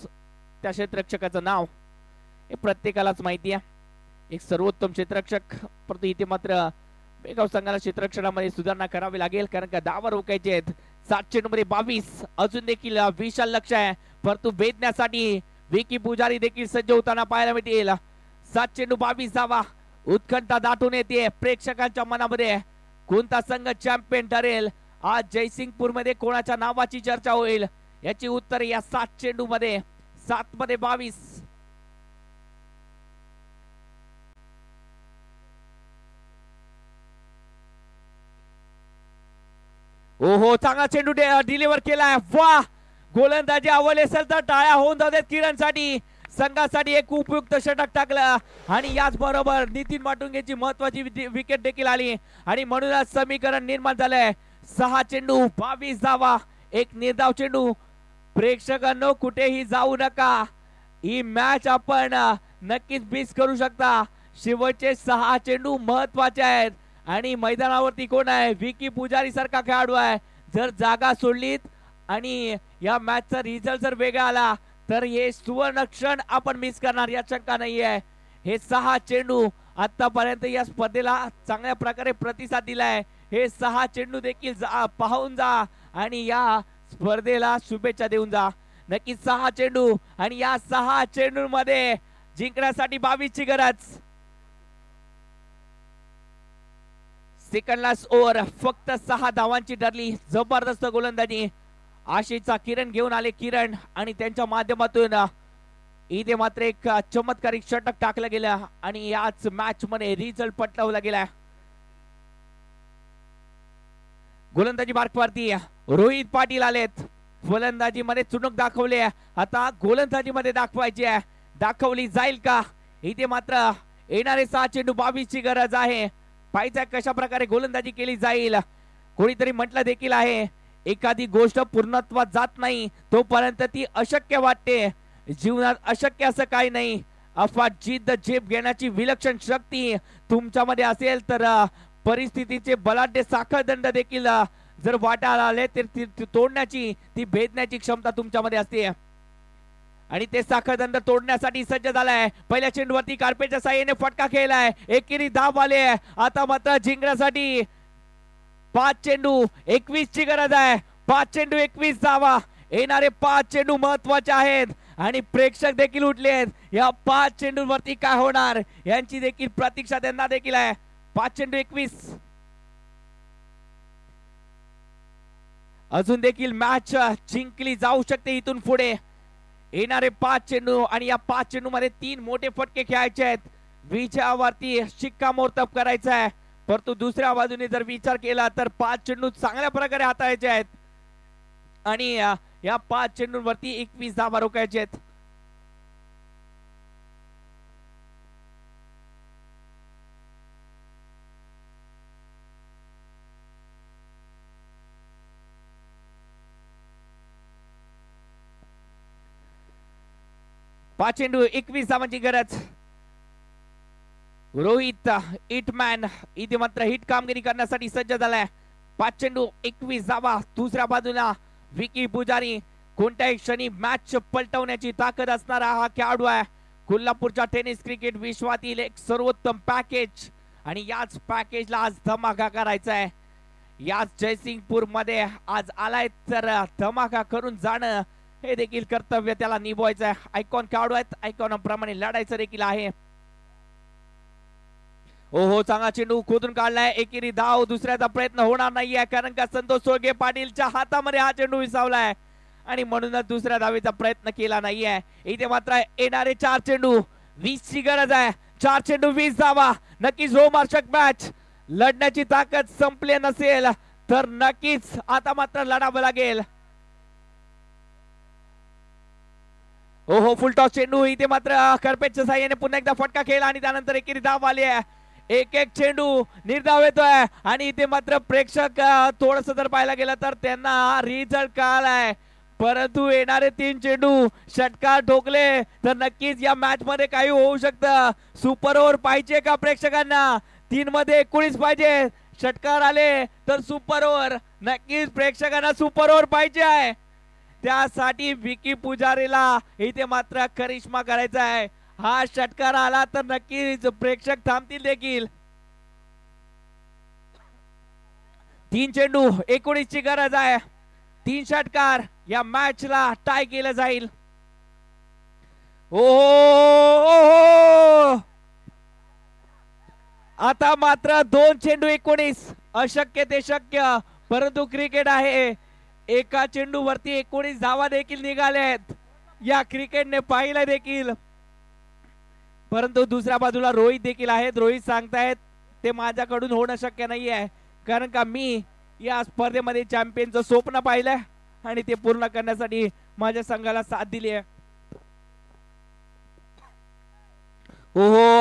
त्या क्षेत्ररक्षकाचं नाव हे प्रत्येकालाच माहिती आहे. एक सर्वोत्तम क्षेत्ररक्षक. परंतु इथे मात्र बेळगाव संघाला क्षेत्ररक्षणामध्ये सुधारणा करावी लागेल कारण का धावा रोखायचे आहेत. 7 चेंडू मध्ये 22. अजून देखील विशाल लक्ष आहे परंतु भेदण्यासाठी विकी पुजारी देखील सज्ज होताना पाहायला मिळेल. 7 चेंडू 22 धावा. उत्कंठा दाटून येते प्रेक्षकांच्या मनामध्ये. कोणता संघ चॅम्पियन ठरेल? आज जयसिंगपूर मध्ये कोणाच्या नावाची चर्चा होईल याची उत्तर या 7 चेंडू मध्ये. 7 मध्ये 22. ओहो चांगला चेंडू डिलिव्हर केलाय. वा गोलंदाजी आवडली असेल तर टाळ्या होऊन जातात किरणसाठी. संघासाठी एक उपयुक्त षटक टाकलं आणि याच बरोबर नितीन माटुंगेची महत्वाची विकेट देखील आली आणि म्हणूनच समीकरण निर्माण झालंय. 6 चेंडू 22 धावा. एक निर्धाव चेंडू. प्रेक्षकांनो कुठेही जाऊ नका, ही मॅच आपण नक्कीच मिस करू शकता. शेवटचे 6 चेंडू महत्वाचे आहेत आणि मैदानावरती कोण आहे? विकी पुजारी सारखा खेळाडू आहे. जर जागा सोडलीत आणि या मॅचचा रिझल्ट जर वेगळा आला तर हे सुवर्ण क्षण आपण मिस करणार यात शंका नाहीये. हे 6 चेंडू आतापर्यंत या स्पर्धेला चांगल्या प्रकारे प्रतिसाद दिलाय. हे 6 चेंडू देखील पाहून जा आणि या स्पर्धेला शुभेच्छा देऊन जा. नक्कीच 6 चेंडू आणि या 6 चेंडू मध्ये जिंकण्यासाठी 22 ची गरज. सेकंड लास्ट ओव्हर फक्त 6 धावांची ठरली. जबरदस्त गोलंदाजी आशिषचा किरण घेऊन आले. किरण आणि त्यांच्या माध्यमातून इथे मात्र एक चमत्कारिक षटक टाकलं गेलं आणि याच मॅच मध्ये रिझल्ट पटकावला गेला. गोलंदाजी मार्कवरती रोहित पाटील आलेत. फलंदाजी मध्ये चुणूक दाखवली, आता गोलंदाजी मध्ये दाखवायची आहे. दाखवली जाईल का? इथे मात्र येणारे 6 चेंडू 22 ची गरज आहे. पाहिजे कशा प्रकारे गोलंदाजी केली जाईल. कोणीतरी म्हटलं देखील आहे एखादी गोष्ट पूर्णत्वात जात नाही तोपर्यंत ती अशक्य वाटते. जीवनात अशक्य असं काही नाही. अफाट जिद्द झेप घेण्याची विलक्षण शक्ती तुमच्यामध्ये असेल तर परिस्थितीचे बलाढ्य साखळदंड देखील जर वाटायला आले तर तोडण्याची ती भेदण्याची क्षमता तुमच्यामध्ये असते. आणि ते साखळदंड तोडण्यासाठी सज्ज झालाय. पहिल्या चेंडूवरती कार्पेटच्या साह्याने फटका खेळलाय. एकेरी धाव आले. आता मात्र जिंकण्यासाठी 5 चेंडू 21 ची गरज आहे. 5 चेंडू 21 धावा. येणारे 5 चेंडू महत्वाचे आहेत आणि प्रेक्षक देखील उठले आहेत. या 5 चेंडूंवरती काय होणार यांची देखील प्रतीक्षा त्यांना देखील आहे. 5 चेंडू 21. अजून देखील मॅच जिंकली जाऊ शकते इथून पुढे. येणारे 5 चेंडू आणि या 5 चेंडू मध्ये 3 मोठे फटके खेळायचे आहेत. विजयावरती शिक्कामोर्तब करायचा आहे. परंतु दुसऱ्या बाजूने जर विचार केला तर 5 चेंडू चांगल्या प्रकारे हाताळायचे आहेत आणि या 5 चेंडूंवरती 21 धावा रोखायचे आहेत. पाच चेंडू 21 धावांची गरज. रोहित हिटमॅन इथे मात्र हिट कामगिरी करण्यासाठी सज्ज झालाय. 5 चेंडू 21 धावा. दुसऱ्या बाजूला विकी पुजारी कोणत्याही क्षणी मॅच पलटवण्याची ताकद असणारा हा खेळाडू आहे. कोल्हापूरच्या टेनिस क्रिकेट विश्वातील एक सर्वोत्तम पॅकेज आणि याच पॅकेजला आज धमाका करायचा आहे. याच जयसिंगपूर मध्ये आज आलाय तर धमाका करून जाणं हे देखील कर्तव्य त्याला निभवायचं आहे. आयकॉन खेळाडू आहेत. आयकॉन प्रमाणे लढायचं देखील आहे. हो चांगला चेंडू खोदून काढलाय. एकेरी धाव. दुसऱ्याचा प्रयत्न होणार नाहीये कारण का संतोष सोळगे पाटीलच्या हातामध्ये हा चेंडू विसावलाय आणि म्हणूनच दुसऱ्या धावेचा प्रयत्न केला नाहीये. इथे मात्र येणारे 4 चेंडू 20 ची गरज आहे. 4 चेंडू 20 धावा. नक्कीच रोमांचक मॅच. लढण्याची ताकद संपली नसेल तर नक्कीच आता मात्र लढावं लागेल. हो फुल टॉस चेंडू. इथे मात्र कर्पेटच्या साह्याने पुन्हा एकदा फटका खेळला आणि त्यानंतर एकेरी धाव आली आहे. एक चेंडू निर्धाव येतोय आणि इथे मात्र प्रेक्षक थोडस जर पाहायला गेलं तर त्यांना रिझल्ट कळालाय. परंतु येणारे 3 चेंडू षटकार ठोकले तर नक्कीच या मॅच मध्ये काही होऊ शकतं. सुपर ओव्हर पाहिजे का प्रेक्षकांना? 3 मध्ये 19 पाहिजे. षटकार आले तर सुपर ओव्हर. नक्कीच प्रेक्षकांना सुपर ओव्हर पाहिजे आहे. त्यासाठी विकी पुजारीला इथे मात्र करिश्मा करायचा आहे. हा षटकार आला तर नक्कीच प्रेक्षक थांबतील देखील. 3 चेंडू 19 ची गरज आहे. 3 षटकार या मॅचला टाय केलं जाईल. आता मात्र 2 चेंडू 19. अशक्य ते शक्य परंतु क्रिकेट आहे. एका चेंडू वरती 19 धावा देखील निघाल्यात. या क्रिकेटने पाहिलं देखील. परंतु दुसऱ्या बाजूला रोहित देखील आहेत. रोहित सांगतायत ते माझ्याकडून होणं शक्य नाही आहे कारण का मी या स्पर्धेमध्ये चॅम्पियनचं स्वप्न पाहिलंय आणि ते पूर्ण करण्यासाठी माझ्या संघाला साथ दिली आहे.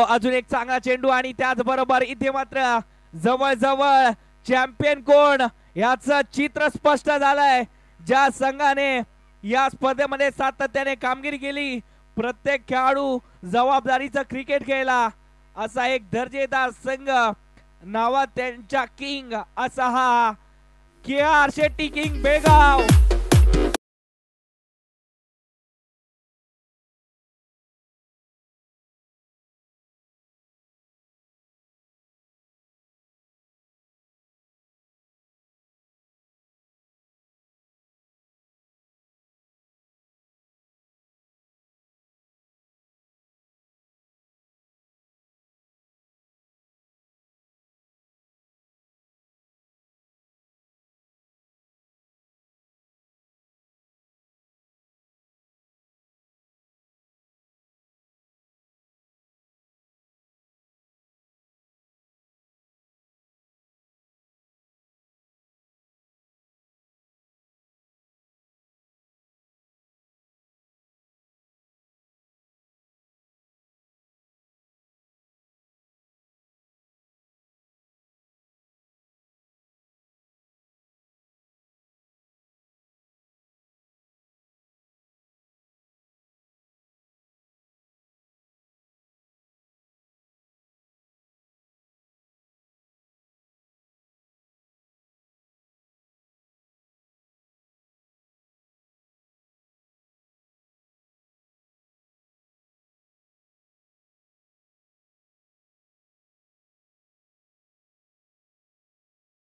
अजून एक चांगला चेंडू आणि त्याचबरोबर इथे मात्र जवळ जवळ चॅम्पियन कोण याचं चित्र स्पष्ट झालंय. ज्या संघाने या स्पर्धेमध्ये सातत्याने कामगिरी केली, प्रत्येक खेळाडू जबाबदारीचं क्रिकेट खेळला, असा एक दर्जेदार संघ नावात त्यांच्या किंग असा हा KR शेट्टी किंग बेळगाव.